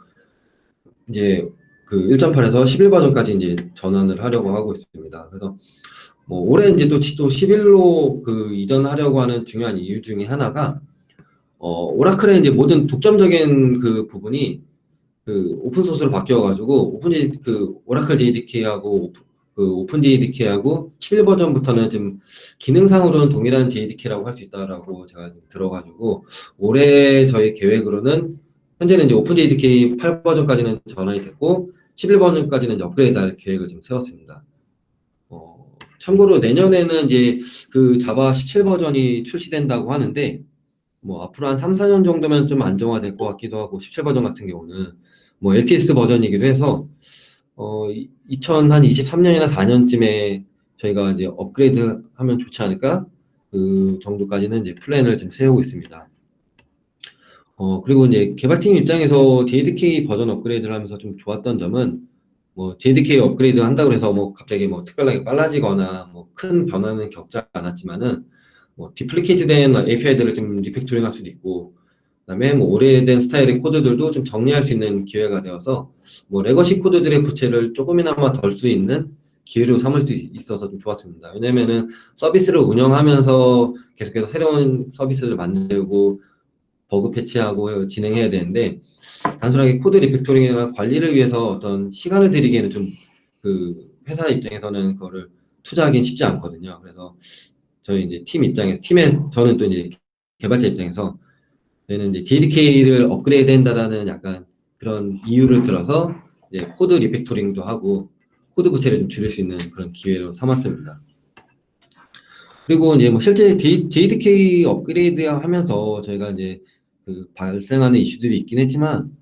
이제 그 1.8에서 11 버전까지 이제 전환을 하려고 하고 있습니다. 그래서 뭐 올해 이제 또 11로 그 이전하려고 하는 중요한 이유 중에 하나가 오라클의 이제 모든 독점적인 그 부분이 그 오픈 소스로 바뀌어가지고 오라클 JDK하고 그 오픈 JDK하고 11 버전부터는 좀 기능상으로는 동일한 JDK라고 할 수 있다라고 제가 들어가지고 올해 저희 계획으로는 현재는 이제 오픈 JDK 8 버전까지는 전환이 됐고 11 버전까지는 이제 업그레이드할 계획을 좀 세웠습니다. 참고로 내년에는 이제 그 자바 17 버전이 출시된다고 하는데 뭐 앞으로 한 3, 4년 정도면 좀 안정화될 것 같기도 하고 17 버전 같은 경우는 뭐 LTS 버전이기도 해서 2023년이나 4년쯤에 저희가 이제 업그레이드 하면 좋지 않을까? 그 정도까지는 이제 플랜을 좀 세우고 있습니다. 그리고 이제 개발팀 입장에서 JDK 버전 업그레이드를 하면서 좀 좋았던 점은 뭐 JDK 업그레이드 한다고 해서 뭐 갑자기 뭐 특별하게 빨라지거나 뭐 큰 변화는 겪지 않았지만은 뭐 디플리케이트된 API들을 좀 리팩토링 할 수도 있고 그다음에 뭐 오래된 스타일의 코드들도 좀 정리할 수 있는 기회가 되어서 뭐 레거시 코드들의 부채를 조금이나마 덜 수 있는 기회로 삼을 수 있어서 좀 좋았습니다. 왜냐면은 서비스를 운영하면서 계속해서 새로운 서비스를 만들고 버그 패치하고 진행해야 되는데 단순하게 코드 리팩토링이나 관리를 위해서 어떤 시간을 들이기에는 좀 그 회사 입장에서는 그거를 투자하기는 쉽지 않거든요. 그래서 저희 이제 저는 또 이제 개발자 입장에서 저희는 이제 JDK를 업그레이드 한다라는 약간 그런 이유를 들어서 이제 코드 리팩토링도 하고 코드 부채를 좀 줄일 수 있는 그런 기회로 삼았습니다. 그리고 이제 뭐 실제 JDK 업그레이드 하면서 저희가 이제 그 발생하는 이슈들이 있긴 했지만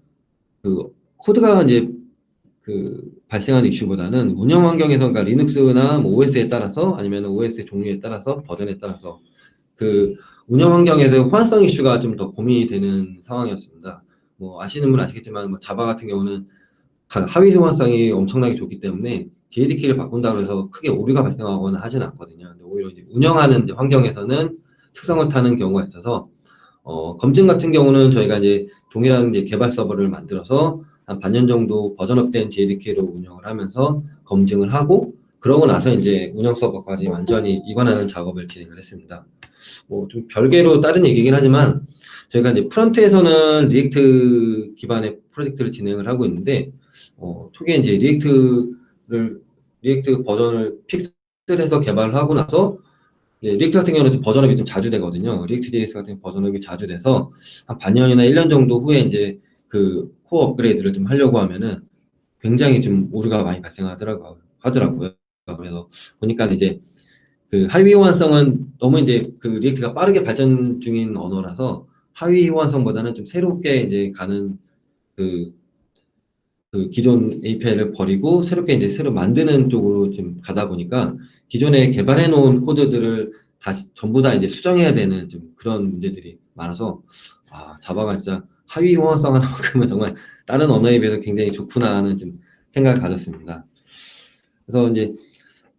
그 코드가 이제 그 발생하는 이슈보다는 운영 환경에서 그러니까 리눅스나 뭐 OS에 따라서 아니면 OS의 종류에 따라서 버전에 따라서 그 운영 환경에서 호환성 이슈가 좀 더 고민이 되는 상황이었습니다. 뭐 아시는 분 아시겠지만 뭐 자바 같은 경우는 하위 호환성이 엄청나게 좋기 때문에 JDK를 바꾼다고 해서 크게 오류가 발생하거나 하지는 않거든요. 근데 오히려 이제 운영하는 이제 환경에서는 특성을 타는 경우가 있어서 검증 같은 경우는 저희가 이제 동일한 이제 개발 서버를 만들어서 한 반년 정도 버전업된 JDK로 운영을 하면서 검증을 하고 그러고 나서 이제 운영 서버까지 완전히 이관하는 작업을 진행을 했습니다. 뭐 좀 별개로 다른 얘기긴 하지만 저희가 이제 프론트에서는 리액트 기반의 프로젝트를 진행을 하고 있는데 초기에 이제 리액트 버전을 픽스해서 개발을 하고 나서 리액트 같은 경우는 좀 버전업이 좀 자주 되거든요. 리액트 JS 같은 버전업이 자주 돼서 한 반년이나 1년 정도 후에 이제 그 코어 업그레이드를 좀 하려고 하면은 굉장히 좀 오류가 많이 발생하더라고요. 그래서 보니까 이제 그 하위 호환성은 너무 이제 그 리액트가 빠르게 발전 중인 언어라서 하위 호환성보다는 좀 새롭게 이제 가는 그 기존 API를 버리고 새롭게 이제 새로 만드는 쪽으로 좀 가다 보니까 기존에 개발해 놓은 코드들을 다시 전부 다 이제 수정해야 되는 좀 그런 문제들이 많아서 자바가 진짜 하위 호환성 하나만큼은 정말 다른 언어에 비해서 굉장히 좋구나 하는 좀 생각을 가졌습니다. 그래서 이제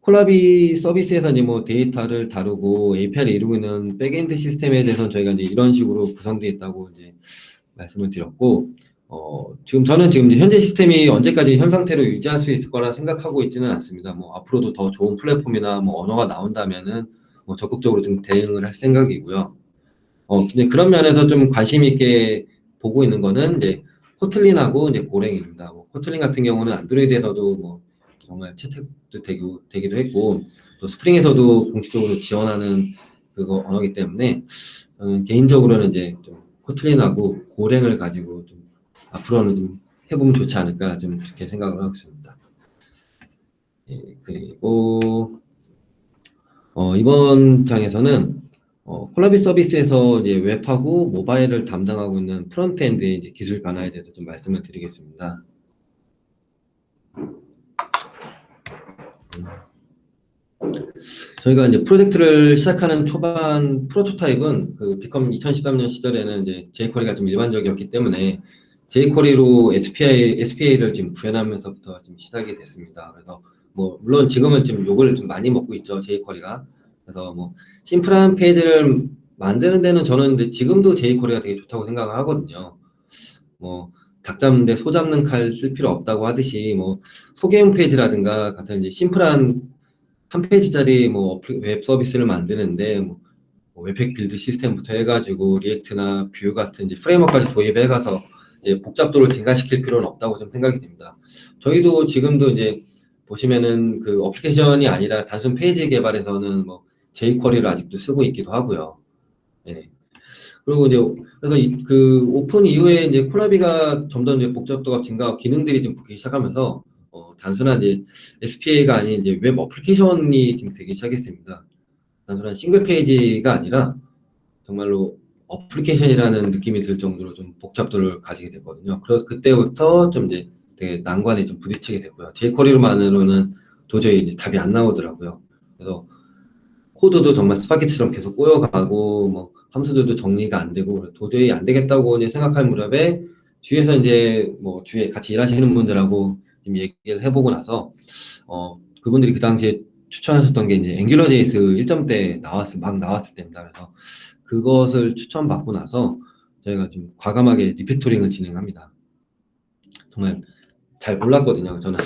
콜라비 서비스에서 이제 뭐 데이터를 다루고 API를 이루고 있는 백엔드 시스템에 대해서는 저희가 이제 이런 식으로 구성되어 있다고 이제 말씀을 드렸고, 저는 지금 이제 현재 시스템이 언제까지 현 상태로 유지할 수 있을 거라 생각하고 있지는 않습니다. 뭐 앞으로도 더 좋은 플랫폼이나 뭐 언어가 나온다면은 뭐 적극적으로 좀 대응을 할 생각이고요. 근데 그런 면에서 좀 관심 있게 보고 있는 거는 이제 코틀린하고 이제 고랭입니다. 뭐 코틀린 같은 경우는 안드로이드에서도 뭐 정말 채택도 되기도 했고, 또 스프링에서도 공식적으로 지원하는 그거 언어이기 때문에 저는 개인적으로는 이제 좀 코틀린하고 고랭을 가지고 좀 앞으로는 좀 해보면 좋지 않을까 좀 그렇게 생각을 하고 있습니다. 예, 그리고 이번 장에서는 콜라비 서비스에서 이제 웹하고 모바일을 담당하고 있는 프론트엔드의 이제 기술 변화에 대해서 좀 말씀을 드리겠습니다. 저희가 이제 프로젝트를 시작하는 초반 프로토타입은 그 비컴 2013년 시절에는 이제 jQuery가 좀 일반적이었기 때문에 jQuery로 SPA를 지금 구현하면서부터 좀 시작이 됐습니다. 그래서 뭐 물론 지금은 좀 욕을 좀 많이 먹고 있죠, jQuery가. 그래서 뭐 심플한 페이지를 만드는 데는 저는 근데 지금도 jQuery가 되게 좋다고 생각을 하거든요. 뭐 닭 잡는데 소 잡는 칼 쓸 필요 없다고 하듯이 뭐 소개용 페이지라든가 같은 이제 심플한 한 페이지짜리 뭐 웹 서비스를 만드는데 뭐 웹팩 빌드 시스템부터 해가지고 리액트나 뷰 같은 이제 프레임워크까지 도입해가서 이제 복잡도를 증가시킬 필요는 없다고 좀 생각이 됩니다. 저희도 지금도 이제 보시면은 그 어플리케이션이 아니라 단순 페이지 개발에서는 뭐 jQuery를 아직도 쓰고 있기도 하고요. 네. 그리고 이제 그래서 그 오픈 이후에 이제 콜라비가 점점 이제 복잡도가 증가하고 기능들이 좀 붙기 시작하면서 단순한 이제 SPA가 아닌 이제 웹 어플리케이션이 지금 되기 시작했습니다. 단순한 싱글 페이지가 아니라 정말로 어플리케이션이라는 느낌이 들 정도로 좀 복잡도를 가지게 됐거든요. 그래서 그때부터 좀 이제 되게 난관에 좀 부딪히게 됐고요. jQuery로만으로는 도저히 이제 답이 안 나오더라고요. 그래서 코드도 정말 스파게티처럼 계속 꼬여가고 뭐 함수들도 정리가 안 되고 도저히 안 되겠다고 이제 생각할 무렵에 주위에서 이제 뭐 주위에 같이 일하시는 분들하고 지금 얘기를 해보고 나서 그분들이 그 당시에 추천하셨던 게 이제 앵귤러 JS 1점대 막 나왔을 때입니다. 그래서 그것을 추천받고 나서 저희가 좀 과감하게 리팩토링을 진행합니다. 정말 잘 몰랐거든요. 저도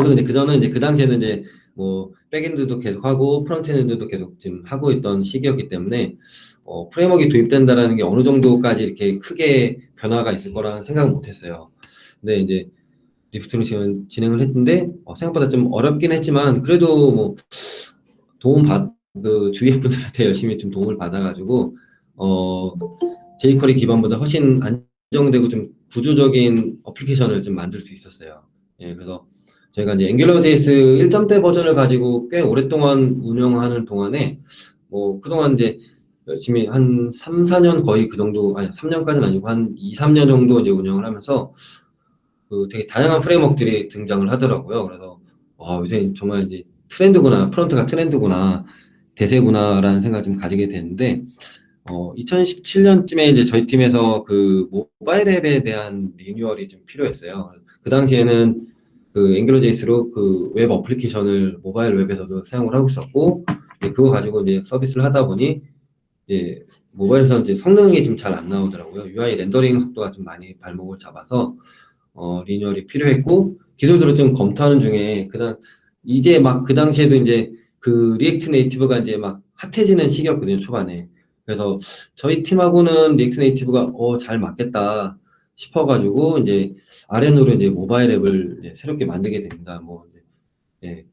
근데 그전은 이제 그 당시에는 이제 뭐 백엔드도 계속 하고 프론트엔드도 계속 지금 하고 있던 시기였기 때문에 프레임워크가 도입된다라는 게 어느 정도까지 이렇게 크게 변화가 있을 거라는 생각은 못했어요. 근데 이제 리팩토링 진행을 했는데 생각보다 좀 어렵긴 했지만 그래도 뭐 그 주위의 분들한테 열심히 좀 도움을 받아가지고 jQuery 기반보다 훨씬 안정되고 좀 구조적인 어플리케이션을 좀 만들 수 있었어요. 예, 그래서 저희가 이제 앵귤러 JS 1점대 버전을 가지고 꽤 오랫동안 운영하는 동안에 뭐 그동안 이제 열심히 한 3, 4년 거의 그 정도, 아니 3년까지는 아니고 한 2, 3년 정도 이제 운영을 하면서 그 되게 다양한 프레임워크들이 등장을 하더라고요. 그래서 요새 정말 이제 트렌드구나, 프론트가 트렌드구나, 대세구나라는 생각을 좀 가지게 되는데 2017년쯤에 이제 저희 팀에서 그 모바일 앱에 대한 리뉴얼이 좀 필요했어요. 그 당시에는 그 앵귤러 JS로 그 웹 어플리케이션을 모바일 웹에서도 사용을 하고 있었고, 그거 가지고 이제 서비스를 하다 보니 이제 모바일에서 이제 성능이 좀 잘 안 나오더라고요. UI 렌더링 속도가 좀 많이 발목을 잡아서 리뉴얼이 필요했고, 기술들을 좀 검토하는 중에 이제 막 그 당시에도 이제 그 리액트 네이티브가 이제 막 핫해지는 시기였거든요, 초반에. 그래서 저희 팀하고는 리액트 네이티브가 잘 맞겠다 싶어가지고 이제 RN으로 이제 모바일 앱을 이제 새롭게 만들게 됩니다. 뭐 예.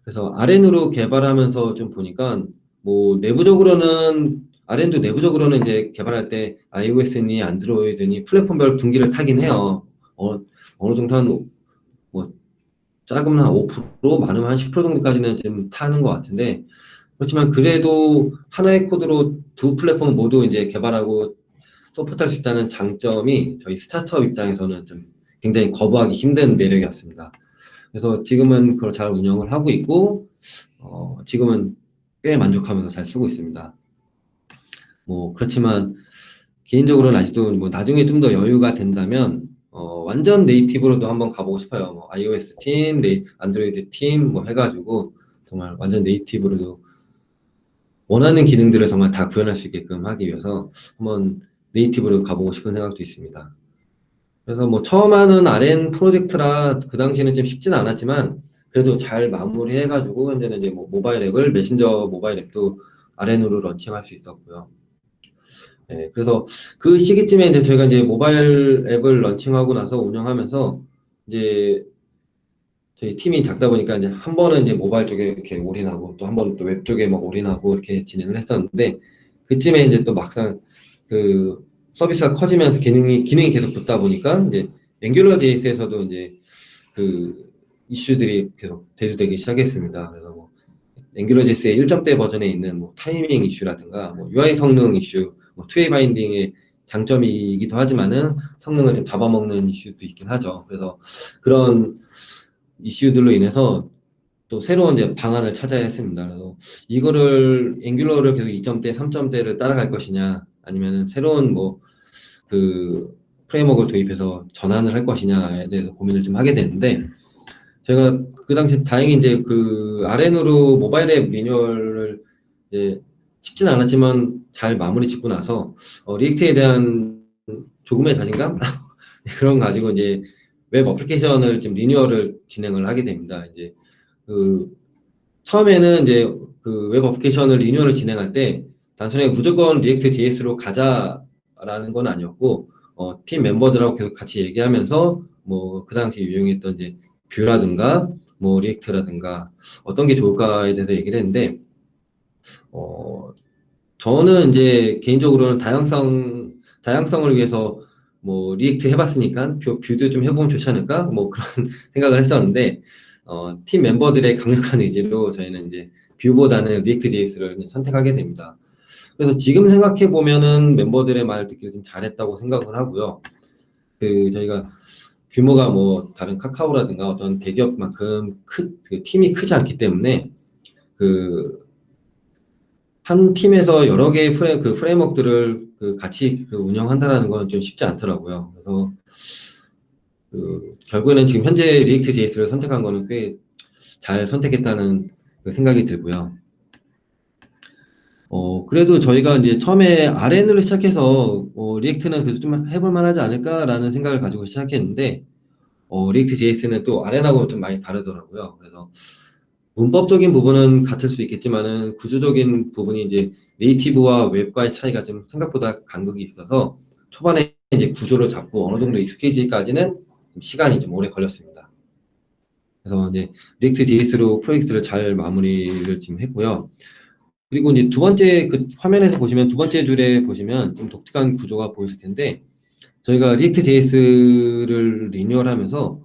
그래서 RN으로 개발하면서 좀 보니까 뭐 RN도 내부적으로는 이제 개발할 때 iOS니 안드로이드니 플랫폼별 분기를 타긴 해요. 어느 정도 뭐 작으면 한 5%, 많으면 한 10% 정도까지는 좀 타는 것 같은데, 그렇지만 그래도 하나의 코드로 두 플랫폼 모두 이제 개발하고 서포트할 수 있다는 장점이 저희 스타트업 입장에서는 좀 굉장히 거부하기 힘든 매력이었습니다. 그래서 지금은 그걸 잘 운영을 하고 있고, 지금은 꽤 만족하면서 잘 쓰고 있습니다. 뭐 그렇지만 개인적으로는 아직도 뭐 나중에 좀 더 여유가 된다면 완전 네이티브로도 한번 가보고 싶어요. 뭐 iOS 팀, 안드로이드 팀 뭐 해가지고 정말 완전 네이티브로 원하는 기능들을 정말 다 구현할 수 있게끔 하기 위해서 한번 네이티브로 가보고 싶은 생각도 있습니다. 그래서 뭐 처음 하는 RN 프로젝트라 그 당시에는 좀 쉽지는 않았지만 그래도 잘 마무리해가지고 현재는 이제 뭐 모바일 앱을 메신저 모바일 앱도 RN으로 런칭할 수 있었고요. 네, 그래서 그 시기쯤에 이제 저희가 이제 모바일 앱을 런칭하고 나서 운영하면서 이제 저희 팀이 작다 보니까 이제 한 번은 이제 모바일 쪽에 이렇게 올인하고 또 한 번은 또 웹 쪽에 막 올인하고 이렇게 진행을 했었는데 그쯤에 이제 또 막상 그 서비스가 커지면서 기능이 계속 붙다 보니까 이제 앵귤러 JS에서도 이제 그 이슈들이 계속 대두되기 시작했습니다. 그래서 뭐 앵귤러 JS의 1점대 버전에 있는 뭐 타이밍 이슈라든가 뭐 UI 성능 이슈, 뭐 투웨이 바인딩의 장점이기도 하지만은 성능을 좀 잡아먹는 이슈도 있긴 하죠. 그래서 그런 이슈들로 인해서 또 새로운 이제 방안을 찾아야 했습니다. 그래서 이거를 앵귤러를 계속 2점대, 3점대를 따라갈 것이냐, 아니면은 새로운 뭐 그 프레임워크를 도입해서 전환을 할 것이냐에 대해서 고민을 좀 하게 됐는데, 제가 그 당시 다행히 이제 그 RN으로 모바일 앱 리뉴얼을 이제 쉽지는 않았지만 잘 마무리 짓고 나서 리액트에 대한 조금의 자신감 그런 거 가지고 이제 웹 어플리케이션을 좀 리뉴얼을 진행을 하게 됩니다. 이제 그 처음에는 이제 그 웹 어플리케이션을 리뉴얼을 진행할 때 단순히 무조건 리액트 JS로 가자라는 건 아니었고 팀 멤버들하고 계속 같이 얘기하면서 뭐 그 당시 유용했던 이제 뷰라든가 뭐 리액트라든가 어떤 게 좋을까에 대해서 얘기를 했는데 저는 이제 개인적으로는 다양성을 위해서 뭐 리액트 해봤으니까 뷰도 좀 해보면 좋지 않을까 뭐 그런 생각을 했었는데 팀 멤버들의 강력한 의지로 저희는 이제 뷰보다는 리액트 JS를 선택하게 됩니다. 그래서 지금 생각해 보면은 멤버들의 말을 듣기를 좀 잘했다고 생각을 하고요. 그 저희가 규모가 뭐 다른 카카오라든가 어떤 대기업만큼 그 팀이 크지 않기 때문에 그 한 팀에서 여러 개의 프레임워크들을 같이 운영한다라는 건 좀 쉽지 않더라고요. 그래서 결국에는 지금 현재 리액트 JS를 선택한 거는 꽤 잘 선택했다는 생각이 들고요. 그래도 저희가 이제 처음에 RN으로 시작해서 리액트는 그래도 좀 해볼 만하지 않을까라는 생각을 가지고 시작했는데 리액트 JS는 또 RN하고는 좀 많이 다르더라고요. 그래서 문법적인 부분은 같을 수 있겠지만은 구조적인 부분이 이제 네이티브와 웹과의 차이가 좀 생각보다 간극이 있어서 초반에 이제 구조를 잡고 어느 정도 익숙해지기까지는 시간이 좀 오래 걸렸습니다. 그래서 이제 리액트 JS로 프로젝트를 잘 마무리를 지금 했고요. 그리고 이제 두 번째 그 화면에서 보시면 두 번째 줄에 보시면 좀 독특한 구조가 보이실 텐데 저희가 리액트 JS를 리뉴얼하면서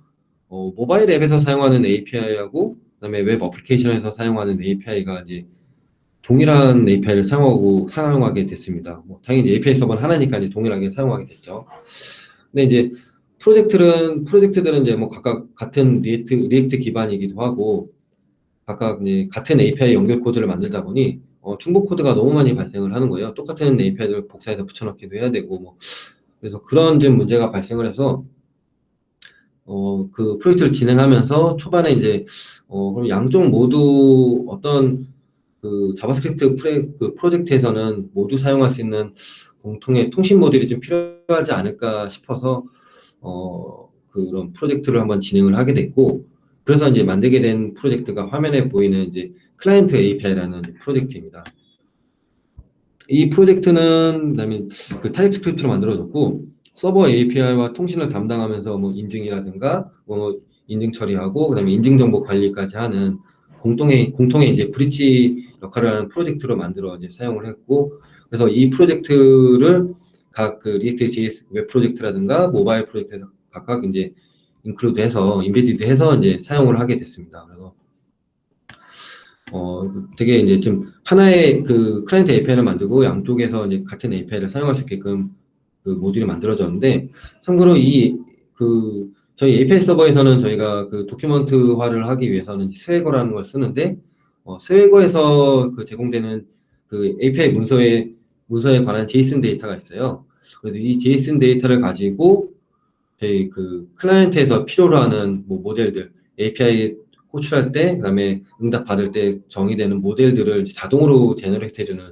모바일 앱에서 사용하는 API하고 그다음에 웹 어플리케이션에서 사용하는 API가 이제 동일한 API를 사용하게 됐습니다. 뭐 당연히 API 서버는 하나니까 이제 동일하게 사용하게 됐죠. 근데 이제 프로젝트들은 이제 뭐 각각 같은 리액트 기반이기도 하고 각각 이제 같은 API 연결 코드를 만들다 보니 중복 코드가 너무 많이 발생을 하는 거예요. 똑같은 API를 복사해서 붙여넣기도 해야 되고 뭐 그래서 그런 좀 문제가 발생을 해서 그 프로젝트를 진행하면서 초반에 이제 그럼 양쪽 모두 어떤 그 자바스크립트 프로젝트에서는 모두 사용할 수 있는 공통의 통신 모듈이 좀 필요하지 않을까 싶어서 그런 프로젝트를 한번 진행을 하게 됐고 그래서 이제 만들게 된 프로젝트가 화면에 보이는 이제 클라이언트 API라는 프로젝트입니다. 이 프로젝트는 그다음에 그 타입스크립트로 만들어졌고 서버 API와 통신을 담당하면서 뭐 인증이라든가 뭐 인증 처리하고 그다음에 인증 정보 관리까지 하는 공통의 이제 브릿지 역할을 하는 프로젝트로 만들어 이제 사용을 했고 그래서 이 프로젝트를 각 그 리액트 JS 웹 프로젝트라든가 모바일 프로젝트에서 각각 이제 인클루드해서 임베디드해서 이제 사용을 하게 됐습니다. 그래서 되게 이제 좀 하나의 그 클라이언트 API를 만들고 양쪽에서 이제 같은 API를 사용할 수 있게끔 그 모듈이 만들어졌는데 참고로 저희 API 서버에서는 저희가 그 도큐먼트화를 하기 위해서는 스웨거라는 걸 쓰는데 스웨거에서 그 제공되는 그 API 문서에 관한 JSON 데이터가 있어요. 그래서 이 JSON 데이터를 가지고 저희 그 클라이언트에서 필요로 하는 뭐 모델들 API 호출할 때, 그다음에 응답 받을 때 정의되는 모델들을 자동으로 제너레이트 해주는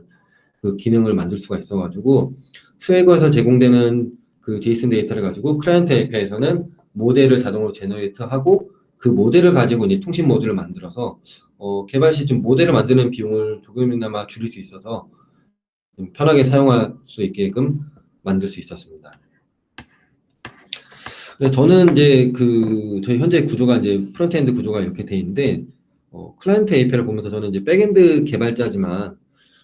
그 기능을 만들 수가 있어가지고 스웨거에서 제공되는 그 제이슨 데이터를 가지고 클라이언트 API에서는 모델을 자동으로 제너레이트하고 그 모델을 가지고 이제 통신 모듈을 만들어서 개발 시 좀 모델을 만드는 비용을 조금이나마 줄일 수 있어서 좀 편하게 사용할 수 있게끔 만들 수 있었습니다. 저는 이제 저희 현재 구조가 이제 프론트엔드 구조가 이렇게 돼 있는데 클라이언트 API를 보면서 저는 이제 백엔드 개발자지만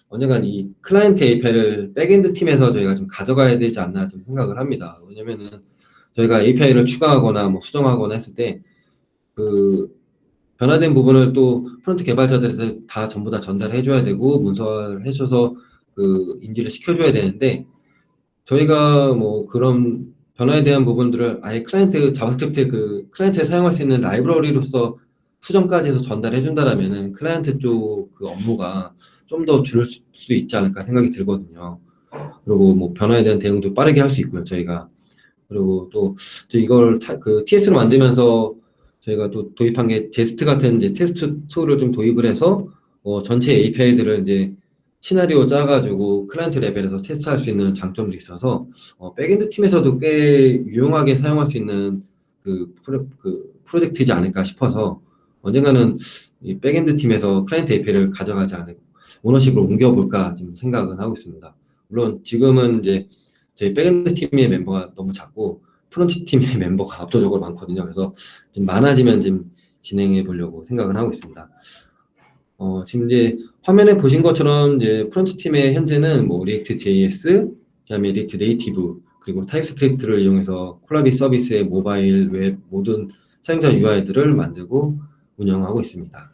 언젠간 이 클라이언트 API를 백엔드 팀에서 저희가 좀 가져가야 되지 않나 좀 생각을 합니다. 왜냐면은 저희가 API를 추가하거나 뭐 수정하거나 했을 때 그 변화된 부분을 또 프론트 개발자들한테 다 전부 다 전달해 줘야 되고 문서화를 해줘서 그 인지를 시켜줘야 되는데 저희가 뭐 그런 변화에 대한 부분들을 아예 클라이언트 자바스크립트 그 클라이언트에 사용할 수 있는 라이브러리로서 수정까지 해서 전달해 준다라면은 클라이언트 쪽 그 업무가 좀 더 줄일 수 있지 않을까 생각이 들거든요. 그리고 뭐 변화에 대한 대응도 빠르게 할 수 있고요, 저희가. 그리고 또 이걸 그 TS로 만들면서 저희가 또 도입한 게 제스트 같은 이제 테스트 툴을 좀 도입을 해서 전체 API들을 이제 시나리오 짜가지고 클라이언트 레벨에서 테스트할 수 있는 장점도 있어서 백엔드 팀에서도 꽤 유용하게 사용할 수 있는 그 프로젝트이지 않을까 싶어서 언젠가는 이 백엔드 팀에서 클라이언트 API를 가져가지 않을까 오너십을 옮겨볼까 지금 생각은 하고 있습니다. 물론 지금은 이제 저희 백엔드 팀의 멤버가 너무 작고 프론트 팀의 멤버가 압도적으로 많거든요. 그래서 좀 많아지면 좀 진행해 보려고 생각을 하고 있습니다. 지금 이제 화면에 보신 것처럼 이제 프론트 팀의 현재는 뭐 리액트 JS, 그다음에 리액트 네이티브 그리고 타입스크립트를 이용해서 콜라비 서비스의 모바일, 웹 모든 사용자 UI들을 만들고 운영하고 있습니다.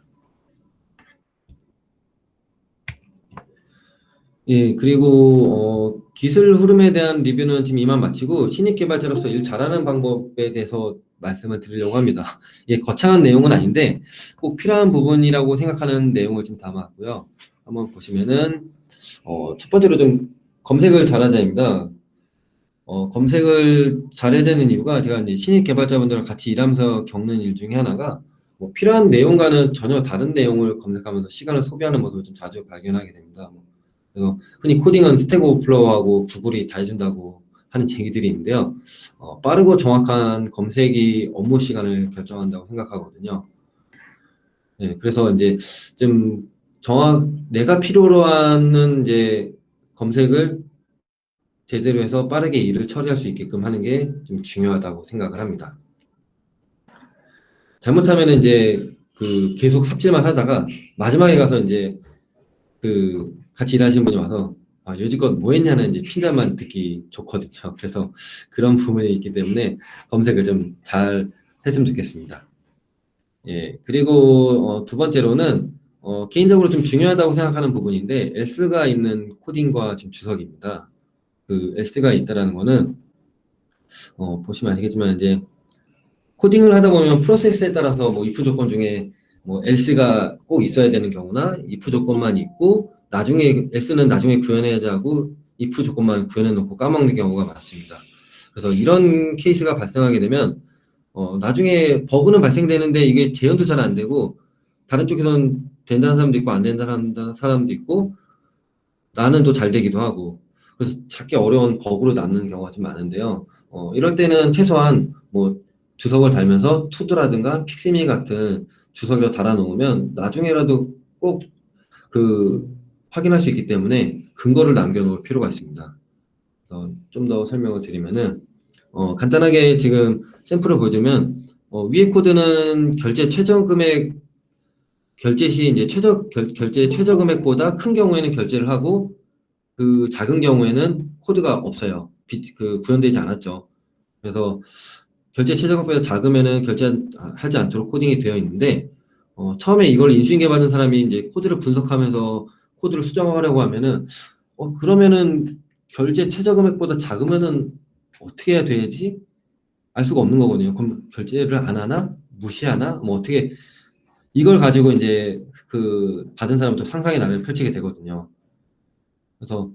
예, 그리고 기술 흐름에 대한 리뷰는 지금 이만 마치고 신입 개발자로서 일 잘하는 방법에 대해서 말씀을 드리려고 합니다. 예, 거창한 내용은 아닌데 꼭 필요한 부분이라고 생각하는 내용을 좀 담았고요. 한번 보시면은 첫 번째로 좀 검색을 잘하자입니다. 검색을 잘해야 되는 이유가 제가 이제 신입 개발자분들과 같이 일하면서 겪는 일 중에 하나가 뭐 필요한 내용과는 전혀 다른 내용을 검색하면서 시간을 소비하는 모습을 좀 자주 발견하게 됩니다. 그래서 흔히 코딩은 스택 오버플로우하고 구글이 다 해준다고 하는 얘기들이 있는데요. 빠르고 정확한 검색이 업무 시간을 결정한다고 생각하거든요. 네, 그래서 이제 좀 내가 필요로 하는 이제 검색을 제대로 해서 빠르게 일을 처리할 수 있게끔 하는 게 좀 중요하다고 생각을 합니다. 잘못하면 이제 계속 삽질만 하다가 마지막에 가서 이제 같이 일하시는 분이 와서 여지껏 뭐 했냐는 이제 핀잔만 듣기 좋거든요. 그래서 그런 부분이 있기 때문에 검색을 좀 잘 했으면 좋겠습니다. 예, 그리고 두 번째로는 개인적으로 좀 중요하다고 생각하는 부분인데 S가 있는 코딩과 좀 주석입니다. 그 S가 있다라는 거는 보시면 아시겠지만 이제 코딩을 하다 보면 프로세스에 따라서 뭐 if 조건 중에 뭐 else가 꼭 있어야 되는 경우나 if 조건만 있고 나중에 S는 나중에 구현해야지 하고 if 조건만 구현해 놓고 까먹는 경우가 많습니다. 그래서 이런 케이스가 발생하게 되면 나중에 버그는 발생되는데 이게 재현도 잘 안 되고 다른 쪽에서는 된다는 사람도 있고 안 된다는 사람도 있고 나는 또 잘 되기도 하고 그래서 찾기 어려운 버그로 남는 경우가 좀 많은데요. 이럴 때는 최소한 뭐 주석을 달면서 투두라든가 픽시미 같은 주석이라도 달아놓으면 나중에라도 꼭 확인할 수 있기 때문에 근거를 남겨놓을 필요가 있습니다. 좀 더 설명을 드리면은 간단하게 지금 샘플을 보여드리면 위에 코드는 결제 최저 금액 결제 시 이제 결제 최저 금액보다 큰 경우에는 결제를 하고 그 작은 경우에는 코드가 없어요. 구현되지 않았죠. 그래서 결제 최저 금액보다 작으면은 결제하지 않도록 코딩이 되어 있는데 처음에 이걸 인수인계 받은 사람이 이제 코드를 분석하면서 코드를 수정하려고 하면은 그러면은 결제 최저 금액보다 작으면은 어떻게 해야 되지? 알 수가 없는 거거든요. 그럼 결제를 안 하나? 무시하나? 뭐 어떻게 이걸 가지고 이제 받은 사람은 또 상상의 나래를 펼치게 되거든요. 그래서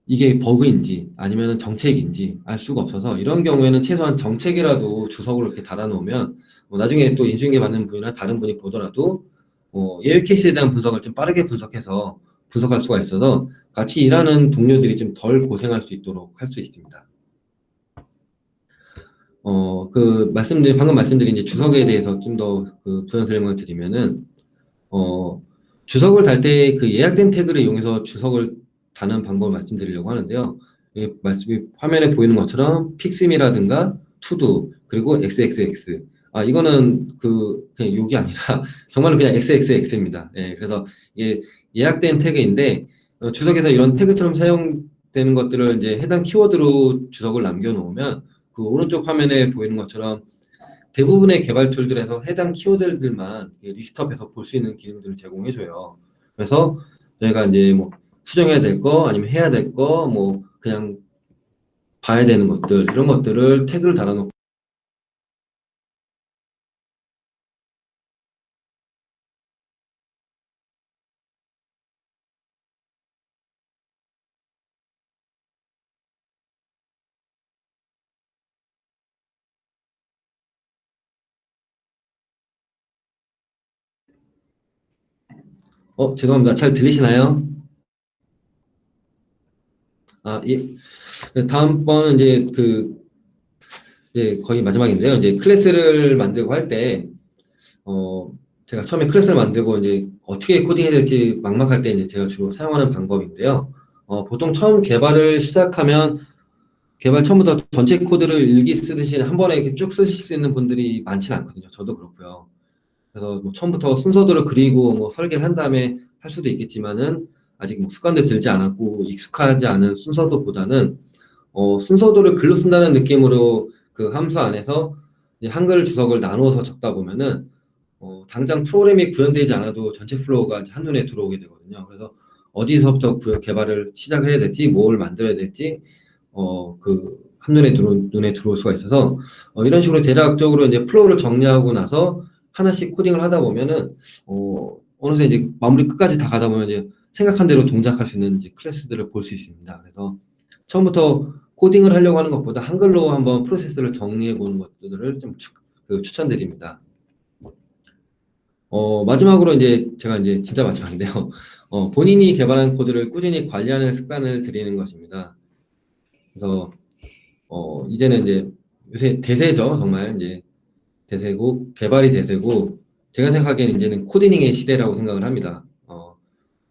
이게 버그인지 아니면 정책인지 알 수가 없어서 이런 경우에는 최소한 정책이라도 주석으로 이렇게 달아놓으면 나중에 또 인수인계 받는 분이나 다른 분이 보더라도 예외 케이스에 대한 분석을 좀 빠르게 분석해서 분석할 수가 있어서 같이 일하는 동료들이 좀 덜 고생할 수 있도록 할 수 있습니다. 방금 말씀드린 이제 주석에 대해서 좀 더 부연 설명을 드리면은, 주석을 달 때 그 예약된 태그를 이용해서 주석을 다는 방법을 말씀드리려고 하는데요. 화면에 보이는 것처럼 픽심이라든가 투두 그리고 XXX. 이거는 그냥 욕이 아니라 정말로 그냥 XXX입니다. 예, 그래서 이게 예약된 태그인데 주석에서 이런 태그처럼 사용되는 것들을 이제 해당 키워드로 주석을 남겨놓으면 그 오른쪽 화면에 보이는 것처럼 대부분의 개발 툴들에서 해당 키워드들만 리스트업해서 볼 수 있는 기능들을 제공해줘요. 그래서 저희가 이제 뭐 수정해야 될 거, 아니면 해야 될 거, 뭐 그냥 봐야 되는 것들, 이런 것들을 태그를 달아놓고 죄송합니다. 잘 들리시나요? 예. 다음번은 이제 거의 마지막인데요. 이제 클래스를 만들고 할 때, 제가 처음에 클래스를 만들고 이제 어떻게 코딩해야 될지 막막할 때 이제 제가 주로 사용하는 방법인데요. 보통 처음 개발을 시작하면 개발 처음부터 전체 코드를 일기 쓰듯이 한 번에 이렇게 쭉 쓰실 수 있는 분들이 많지는 않거든요. 저도 그렇고요. 그래서 뭐 처음부터 순서대로 그리고 뭐 설계를 한 다음에 할 수도 있겠지만은 아직 뭐 습관도 들지 않았고 익숙하지 않은 순서도보다는 순서도를 글로 쓴다는 느낌으로 그 함수 안에서 이제 한글 주석을 나누어서 적다 보면은 당장 프로그램이 구현되지 않아도 전체 플로우가 이제 한눈에 들어오게 되거든요. 그래서 어디서부터 개발을 시작을 해야 될지, 뭘 만들어야 될지, 눈에 들어올 수가 있어서, 이런 식으로 대략적으로 이제 플로우를 정리하고 나서 하나씩 코딩을 하다 보면은, 어느새 이제 마무리 끝까지 다 가다 보면 이제 생각한 대로 동작할 수 있는 이제 클래스들을 볼 수 있습니다. 그래서 처음부터 코딩을 하려고 하는 것보다 한글로 한번 프로세스를 정리해 보는 것들을 좀 추천드립니다. 마지막으로 이제 제가 이제 진짜 마지막인데요. 본인이 개발한 코드를 꾸준히 관리하는 습관을 들이는 것입니다. 그래서 이제는 이제 요새 대세죠. 정말 이제 대세고 개발이 대세고 제가 생각하기에는 이제는 코디닝의 시대라고 생각을 합니다.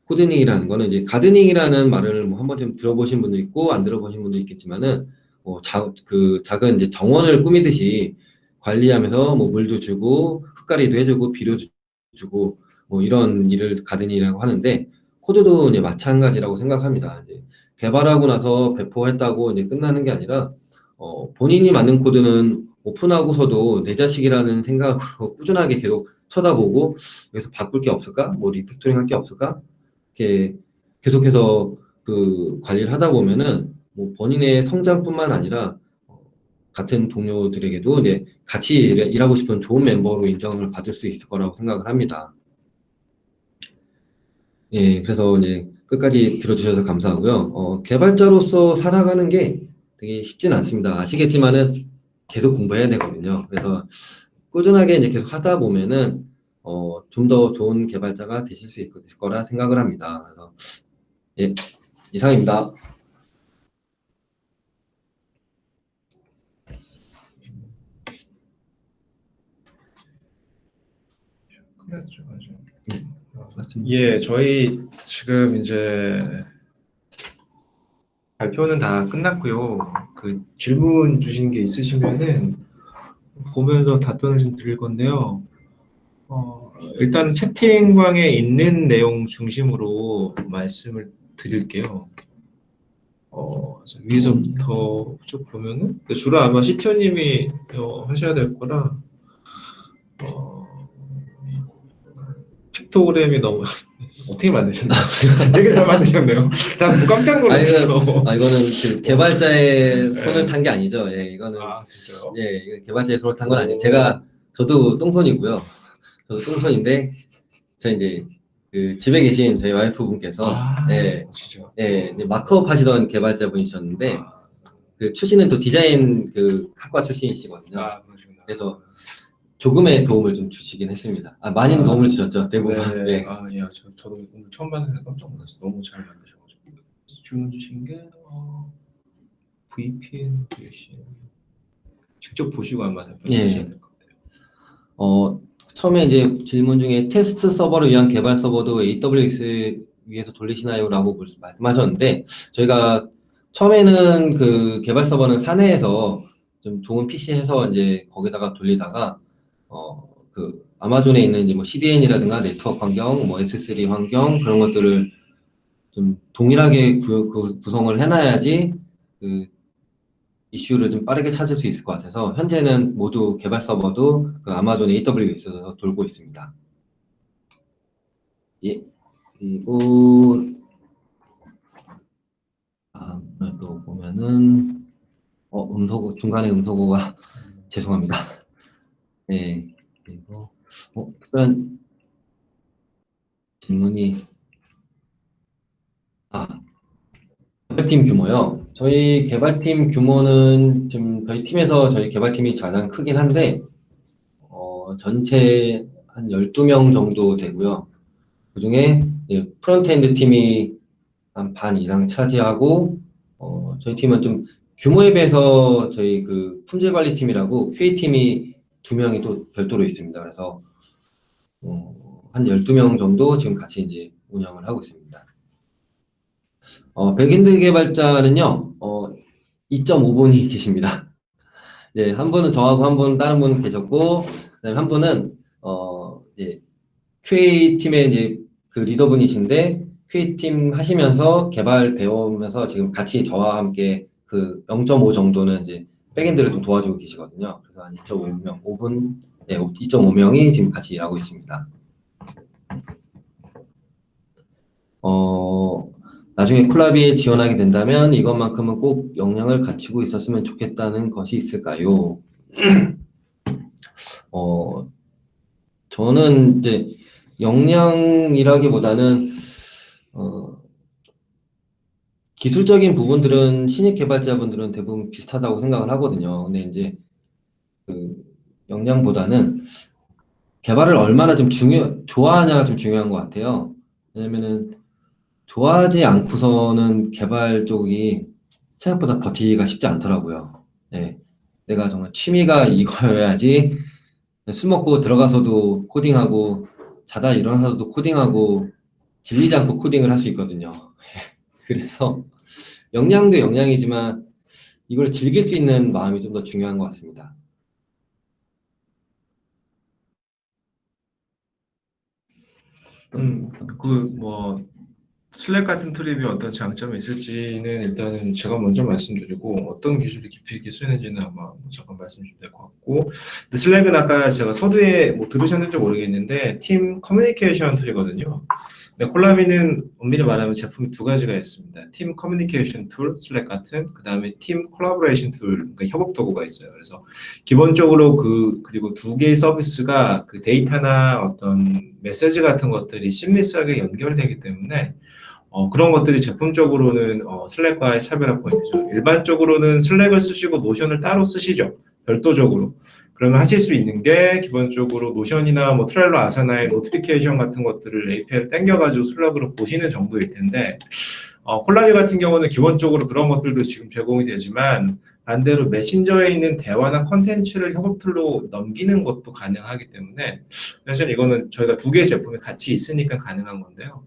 코디닝이라는 거는 이제 가드닝이라는 말을 뭐 한 번쯤 들어보신 분도 있고 안 들어보신 분도 있겠지만은 작은 이제 정원을 꾸미듯이 관리하면서 뭐 물도 주고 흙가리도 해주고 비료도 주고 뭐 이런 일을 가드닝이라고 하는데 코드도 이제 마찬가지라고 생각합니다. 이제 개발하고 나서 배포했다고 이제 끝나는 게 아니라 본인이 만든 코드는 오픈하고서도 내 자식이라는 생각으로 꾸준하게 계속 쳐다보고 여기서 바꿀 게 없을까? 뭐 리팩토링 할 게 없을까? 이렇게 계속해서 관리를 하다 보면은 뭐 본인의 성장뿐만 아니라 같은 동료들에게도 이제 같이 일하고 싶은 좋은 멤버로 인정을 받을 수 있을 거라고 생각을 합니다. 예, 그래서 이제 끝까지 들어주셔서 감사하고요. 개발자로서 살아가는 게 되게 쉽진 않습니다. 아시겠지만은 계속 공부해야 되거든요. 그래서 꾸준하게 이제 계속 하다 보면은 좀 더 좋은 개발자가 되실 수 있을 거라 생각을 합니다. 그래서 예, 이상입니다. 맞습니다. 예, 저희 지금 이제 발표는 다 끝났고요. 그 질문 주신 게 있으시면은 보면서 답변을 좀 드릴 건데요. 일단 채팅방에 있는 내용 중심으로 말씀을 드릴게요. 위에서부터 쭉 보면은 주로 아마 CTO님이 하셔야 될 거라 픽토그램이 너무 어떻게 만드셨나요? 되게 잘 만드셨네요. 난 깜짝 놀랐어. 이거는 그 개발자의 손을 탄 게 아니죠. 예, 이거는 진짜요? 예, 이거 개발자의 손을 탄 건 아니에요. 저도 똥손이고요. 저도 똥손인데 제가 이제 그 집에 계신 저희 와이프분께서 진짜. 마크업 하시던 개발자분이셨는데 그 출신은 또 디자인 그 학과 출신이시거든요. 그러시구나. 그래서 조금의 도움을 좀 주시긴 했습니다. 많은 도움을 주셨죠, 대부분. 네. 저도 오늘 처음 봤는데 깜짝 놀랐어요. 너무 잘 만드셔가지고. 질문 주신 게 VPN, VPN. 직접 보시고 아마 답변하셔야 될 것 같아요. 처음에 이제 질문 중에 테스트 서버를 위한 개발 서버도 AWS 위에서 돌리시나요? 라고 말씀하셨는데, 저희가 처음에는 그 개발 서버는 사내에서 좀 좋은 PC 해서 이제 거기다가 돌리다가, 그 아마존에 있는 이제 뭐 CDN이라든가 네트워크 환경, 뭐 S3 환경, 그런 것들을 좀 동일하게 구성을 해놔야지 그 이슈를 좀 빠르게 찾을 수 있을 것 같아서 현재는 모두 개발 서버도 그 아마존 AWS에서 돌고 있습니다. 예. 그리고 또 보면은 중간에 음소거가 죄송합니다. 네. 그리고 특별한 질문이 개발팀 규모요. 저희 개발팀 규모는 지금 저희 팀에서 저희 개발팀이 가장 크긴 한데 전체 한 12명 정도 되고요. 그중에 프론트엔드 팀이 한 반 이상 차지하고 저희 팀은 좀 규모에 비해서 저희 그 품질 관리 팀이라고 QA 팀이 2명이 또 별도로 있습니다. 그래서 한 12명 정도 지금 같이 이제 운영을 하고 있습니다. 백엔드 개발자는요, 2.5분이 계십니다. 네, 한 분은 저하고 한 분 다른 분 계셨고, 그다음에 한 분은 QA 팀의 이제 그 리더분이신데 QA 팀 하시면서 개발 배우면서 지금 같이 저와 함께 그 0.5 정도는 이제 백엔드를 좀 도와주고 계시거든요. 그래서 한 2.5명, 2.5명이 지금 같이 일하고 있습니다. 나중에 콜라비에 지원하게 된다면 이것만큼은 꼭 역량을 갖추고 있었으면 좋겠다는 것이 있을까요? 저는 이제 역량이라기보다는 기술적인 부분들은 신입 개발자분들은 대부분 비슷하다고 생각을 하거든요. 근데 이제 그 역량보다는 개발을 얼마나 좀 좋아하냐가 좀 중요한 것 같아요. 왜냐면은 좋아하지 않고서는 개발 쪽이 생각보다 버티기가 쉽지 않더라고요. 네. 내가 정말 취미가 이거여야지 술 먹고 들어가서도 코딩하고 자다 일어나서도 코딩하고 질리지 않고 코딩을 할 수 있거든요. 그래서 역량도 역량이지만 이걸 즐길 수 있는 마음이 좀 더 중요한 것 같습니다. 슬랙 같은 툴이 어떤 장점이 있을지는 일단은 제가 먼저 말씀드리고 어떤 기술이 깊이 있게 쓰이는지는 아마 잠깐 말씀 주시면 될 것 같고, 근데 슬랙은 아까 제가 서두에 들으셨는지 모르겠는데 팀 커뮤니케이션 툴이거든요. 근데 콜라비는 엄밀히 말하면 제품이 두 가지가 있습니다. 팀 커뮤니케이션 툴, 슬랙 같은, 그 다음에 팀 콜라보레이션 툴, 그러니까 협업 도구가 있어요. 그래서 기본적으로 그리고 두 개의 서비스가 그 데이터나 어떤 메시지 같은 것들이 심리스하게 연결되기 때문에 그런 것들이 제품적으로는 슬랙과의 차별화 포인트죠. 일반적으로는 슬랙을 쓰시고 노션을 따로 쓰시죠. 별도적으로. 그러면 하실 수 있는 게 기본적으로 노션이나 뭐 트렐로 아사나의 노티피케이션 같은 것들을 API를 땡겨가지고 슬랙으로 보시는 정도일 텐데, 콜라비 같은 경우는 기본적으로 그런 것들도 지금 제공이 되지만 반대로 메신저에 있는 대화나 컨텐츠를 협업 툴로 넘기는 것도 가능하기 때문에 사실 이거는 저희가 두 개의 제품이 같이 있으니까 가능한 건데요.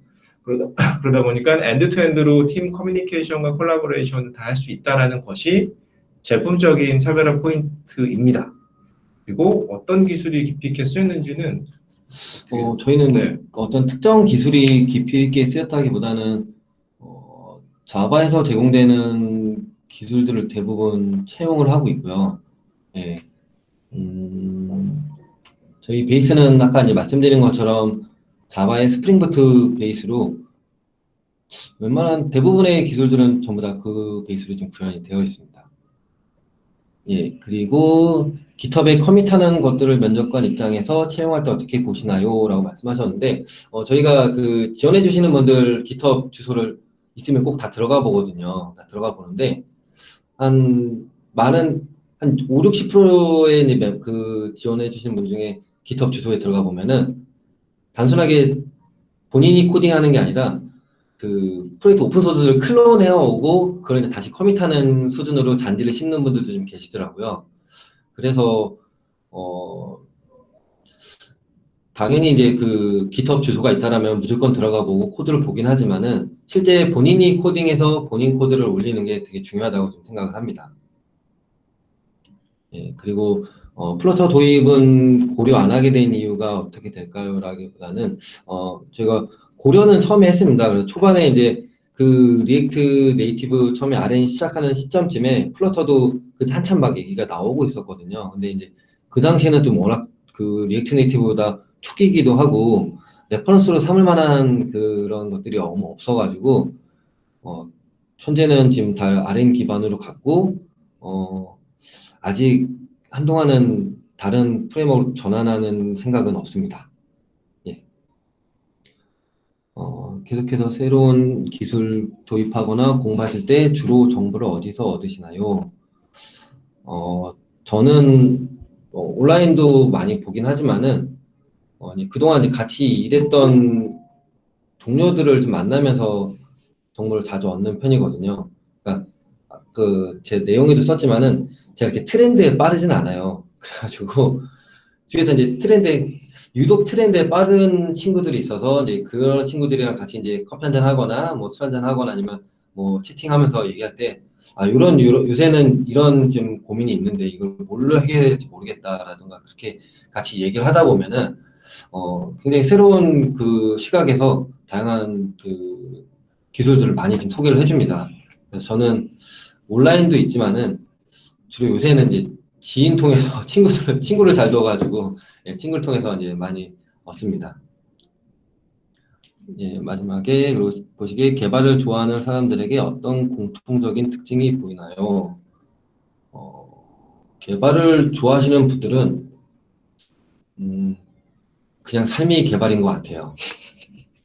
그러다 보니까 엔드투엔드로 팀 커뮤니케이션과 콜라보레이션을 다 할 수 있다는 것이 제품적인 차별화 포인트입니다. 그리고 어떤 기술이 깊이 있게 쓰였는지는 저희는 어떤 특정 기술이 깊이 있게 쓰였다기보다는 자바에서 제공되는 기술들을 대부분 채용을 하고 있고요. 네. 저희 베이스는 아까 이제 말씀드린 것처럼 자바의 스프링부트 베이스로 웬만한 대부분의 기술들은 전부 다 그 베이스로 좀 구현이 되어 있습니다. 예, 그리고 GitHub에 커밋하는 것들을 면접관 입장에서 채용할 때 어떻게 보시나요? 라고 말씀하셨는데, 저희가 그 지원해 주시는 분들 GitHub 주소를 있으면 꼭 다 들어가 보거든요. 다 들어가 보는데, 한 5, 60%의 그 지원해 주시는 분 중에 GitHub 주소에 들어가 보면은, 단순하게 본인이 코딩하는 게 아니라, 그 프로젝트 오픈소스를 클론해 오고, 그걸 이제 다시 커밋하는 수준으로 잔디를 씹는 분들도 좀 계시더라고요. 그래서 당연히 이제 그 GitHub 주소가 있다라면 무조건 들어가 보고 코드를 보긴 하지만은 실제 본인이 코딩해서 본인 코드를 올리는 게 되게 중요하다고 좀 생각을 합니다. 예, 그리고 플러터 도입은 고려 안 하게 된 이유가 어떻게 될까요? 라기보다는 제가 고려는 처음에 했습니다. 그래서 초반에 이제 그 리액트 네이티브 처음에 RN 시작하는 시점쯤에 플러터도 그때 한참 막 얘기가 나오고 있었거든요. 근데 이제 그 당시에는 좀 워낙 그 리액트 네이티브보다 초기이기도 하고 레퍼런스로 삼을 만한 그런 것들이 너무 없어가지고 현재는 지금 다 RN 기반으로 갔고 아직 한동안은 다른 프레임워크로 전환하는 생각은 없습니다. 예. 계속해서 새로운 기술 도입하거나 공부하실 때 주로 정보를 어디서 얻으시나요? 저는 온라인도 많이 보긴 하지만은 이제 그동안 이제 같이 일했던 동료들을 좀 만나면서 정보를 자주 얻는 편이거든요. 그러니까 그 제 내용에도 썼지만은 제가 이렇게 트렌드에 빠르진 않아요. 그래가지고 주위에서 이제 유독 트렌드에 빠른 친구들이 있어서 이제 그런 친구들이랑 같이 이제 커피 한잔 하거나 뭐 술 한잔 하거나 아니면 뭐 채팅하면서 얘기할 때 요새는 이런 좀 고민이 있는데 이걸 뭘로 해결해야 될지 모르겠다라든가 그렇게 같이 얘기를 하다 보면은 굉장히 새로운 그 시각에서 다양한 그 기술들을 많이 좀 소개를 해줍니다. 그래서 저는 온라인도 있지만은 주로 요새는 이제 지인 통해서 친구를 잘 둬가지고 예, 친구를 통해서 이제 많이 얻습니다. 예, 마지막에 그리고 보시기에 개발을 좋아하는 사람들에게 어떤 공통적인 특징이 보이나요? 개발을 좋아하시는 분들은 그냥 삶이 개발인 것 같아요.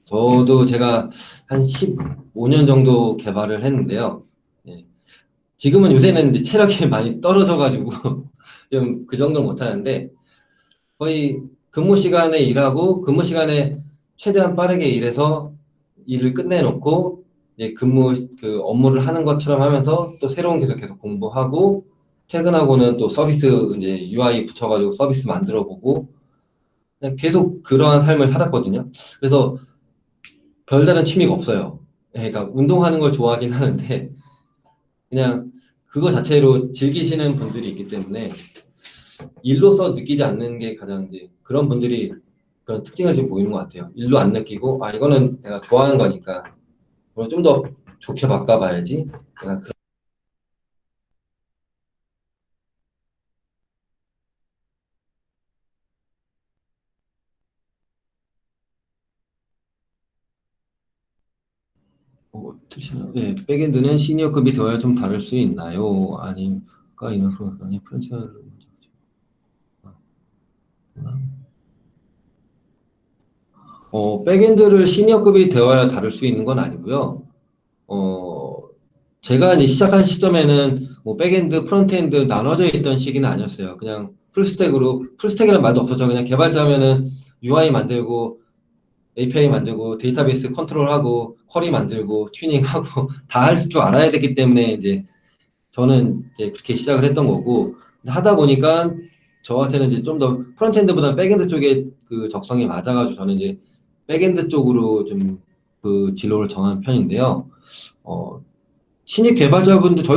저도 제가 한 15년 정도 개발을 했는데요. 예, 지금은 요새는 이제 체력이 많이 떨어져가지고 좀 그 정도는 못하는데 거의 근무 시간에 일하고 근무 시간에 최대한 빠르게 일해서 일을 끝내놓고 이제 그 업무를 하는 것처럼 하면서 또 새로운 기술 계속 공부하고 퇴근하고는 또 서비스 이제 UI 붙여가지고 서비스 만들어보고 그냥 계속 그러한 삶을 살았거든요. 그래서 별다른 취미가 없어요. 예, 그러니까 운동하는 걸 좋아하긴 하는데 그냥 그거 자체로 즐기시는 분들이 있기 때문에 일로서 느끼지 않는 게 가장 이제 그런 분들이 그런 특징을 좀 보이는 것 같아요. 일로 안 느끼고 이거는 내가 좋아하는 거니까 좀 더 좋게 바꿔봐야지. 약간 뜻이요. 예, 백엔드는 시니어급이 되어야 좀 다를 수 있나요? 아니까 이너프로 아니 프렌치를 백엔드를 시니어급이 되어야 다룰 수 있는 건 아니고요. 어, 제가 이제 시작한 시점에는 뭐 백엔드, 프론트엔드 나눠져 있던 시기는 아니었어요. 그냥 풀스택이라는 말도 없었죠. 그냥 개발자면은 UI 만들고 API 만들고 데이터베이스 컨트롤하고 쿼리 만들고 튜닝하고 다 할 줄 알아야 되기 때문에 이제 저는 이제 그렇게 시작을 했던 거고 하다 보니까 저한테는 이제 좀 더 프론트엔드보다 백엔드 쪽에 그 적성이 맞아가지고 저는 이제 백엔드 쪽으로 좀 그 진로를 정한 편인데요. 신입 개발자분들도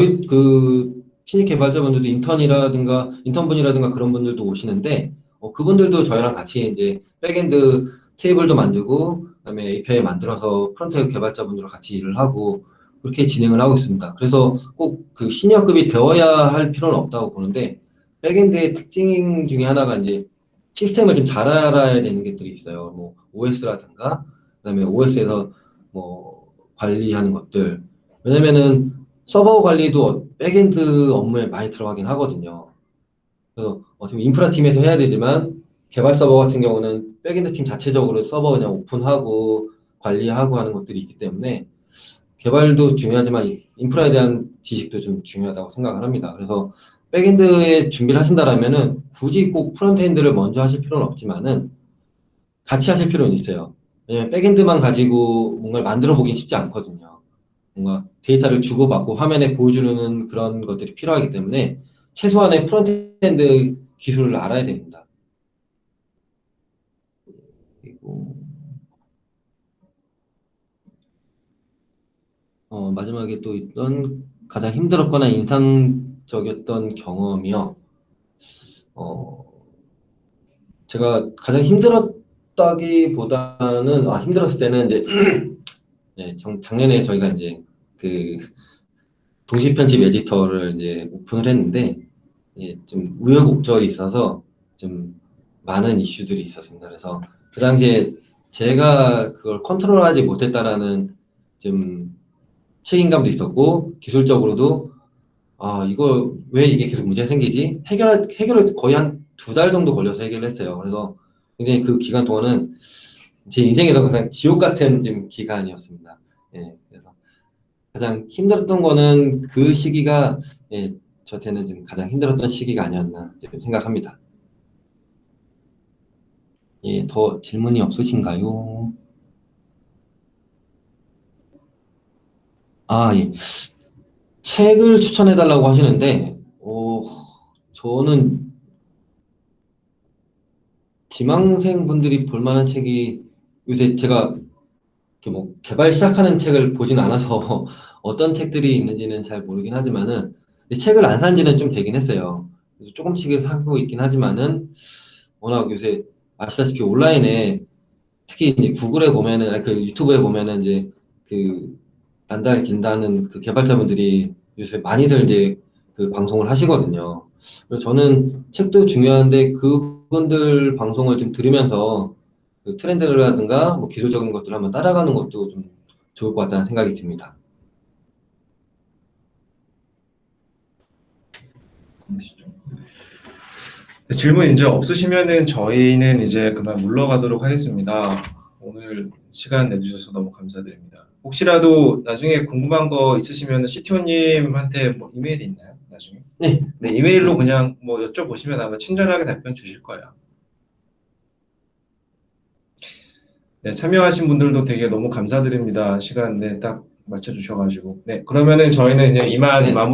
인턴분이라든가 그런 분들도 오시는데 그분들도 저희랑 같이 이제 백엔드 테이블도 만들고 그다음에 API 만들어서 프론트엔드 개발자분들과 같이 일을 하고 그렇게 진행을 하고 있습니다. 그래서 꼭 그 시니어급이 되어야 할 필요는 없다고 보는데 백엔드의 특징 중에 하나가 이제 시스템을 좀 잘 알아야 되는 것들이 있어요. 뭐 OS라든가 그다음에 OS에서 뭐 관리하는 것들. 왜냐면은 서버 관리도 백엔드 업무에 많이 들어가긴 하거든요. 그래서 어떻게 보면 인프라 팀에서 해야 되지만 개발 서버 같은 경우는 백엔드 팀 자체적으로 서버 그냥 오픈하고 관리하고 하는 것들이 있기 때문에 개발도 중요하지만 인프라에 대한 지식도 좀 중요하다고 생각을 합니다. 그래서 백엔드에 준비를 하신다라면은 굳이 꼭 프론트엔드를 먼저 하실 필요는 없지만은 같이 하실 필요는 있어요. 왜냐면 백엔드만 가지고 뭔가를 만들어 보긴 쉽지 않거든요. 뭔가 데이터를 주고받고 화면에 보여주는 그런 것들이 필요하기 때문에 최소한의 프론트엔드 기술을 알아야 됩니다. 그리고 마지막에 또 있던 가장 힘들었거나 인상적이었던 경험이요. 어, 제가 가장 힘들었다기보다는 힘들었을 때는 이제 네, 작년에 저희가 이제 그 동시 편집 에디터를 이제 오픈을 했는데 좀 우여곡절이 있어서 좀 많은 이슈들이 있었습니다. 그래서 그 당시에 제가 그걸 컨트롤하지 못했다라는 좀 책임감도 있었고 기술적으로도 이거 왜 이게 계속 문제가 생기지? 해결을 거의 한 2달 정도 걸려서 해결을 했어요. 그래서 굉장히 그 기간 동안은 제 인생에서 가장 지옥 같은 좀 기간이었습니다. 예, 그래서 가장 힘들었던 거는 그 시기가 저한테는 지금 가장 힘들었던 시기가 아니었나 좀 생각합니다. 예, 더 질문이 없으신가요? 예. 책을 추천해달라고 하시는데, 저는 지망생 분들이 볼 만한 책이 요새 제가 이렇게 뭐 개발 시작하는 책을 보진 않아서 어떤 책들이 있는지는 잘 모르긴 하지만은 책을 안 산 지는 좀 되긴 했어요. 그래서 조금씩은 사고 있긴 하지만은 워낙 요새 아시다시피 온라인에 특히 이제 구글에 보면은 그 유튜브에 보면은 이제 그 난다 긴다는 그 개발자분들이 요새 많이들 이제 그 방송을 하시거든요. 그래서 저는 책도 중요한데 그분들 방송을 좀 들으면서 그 트렌드라든가 뭐 기술적인 것들을 한번 따라가는 것도 좀 좋을 것 같다는 생각이 듭니다. 질문 이제 없으시면은 저희는 이제 그만 물러가도록 하겠습니다. 오늘 시간 내주셔서 너무 감사드립니다. 혹시라도 나중에 궁금한 거 있으시면 CTO님한테 뭐 이메일이 있나요? 나중에? 네. 네, 이메일로 그냥 뭐 여쭤보시면 아마 친절하게 답변 주실 거예요. 네, 참여하신 분들도 되게 너무 감사드립니다. 시간 딱 맞춰주셔가지고. 네, 그러면은 저희는 이제 이만 네. 마무리.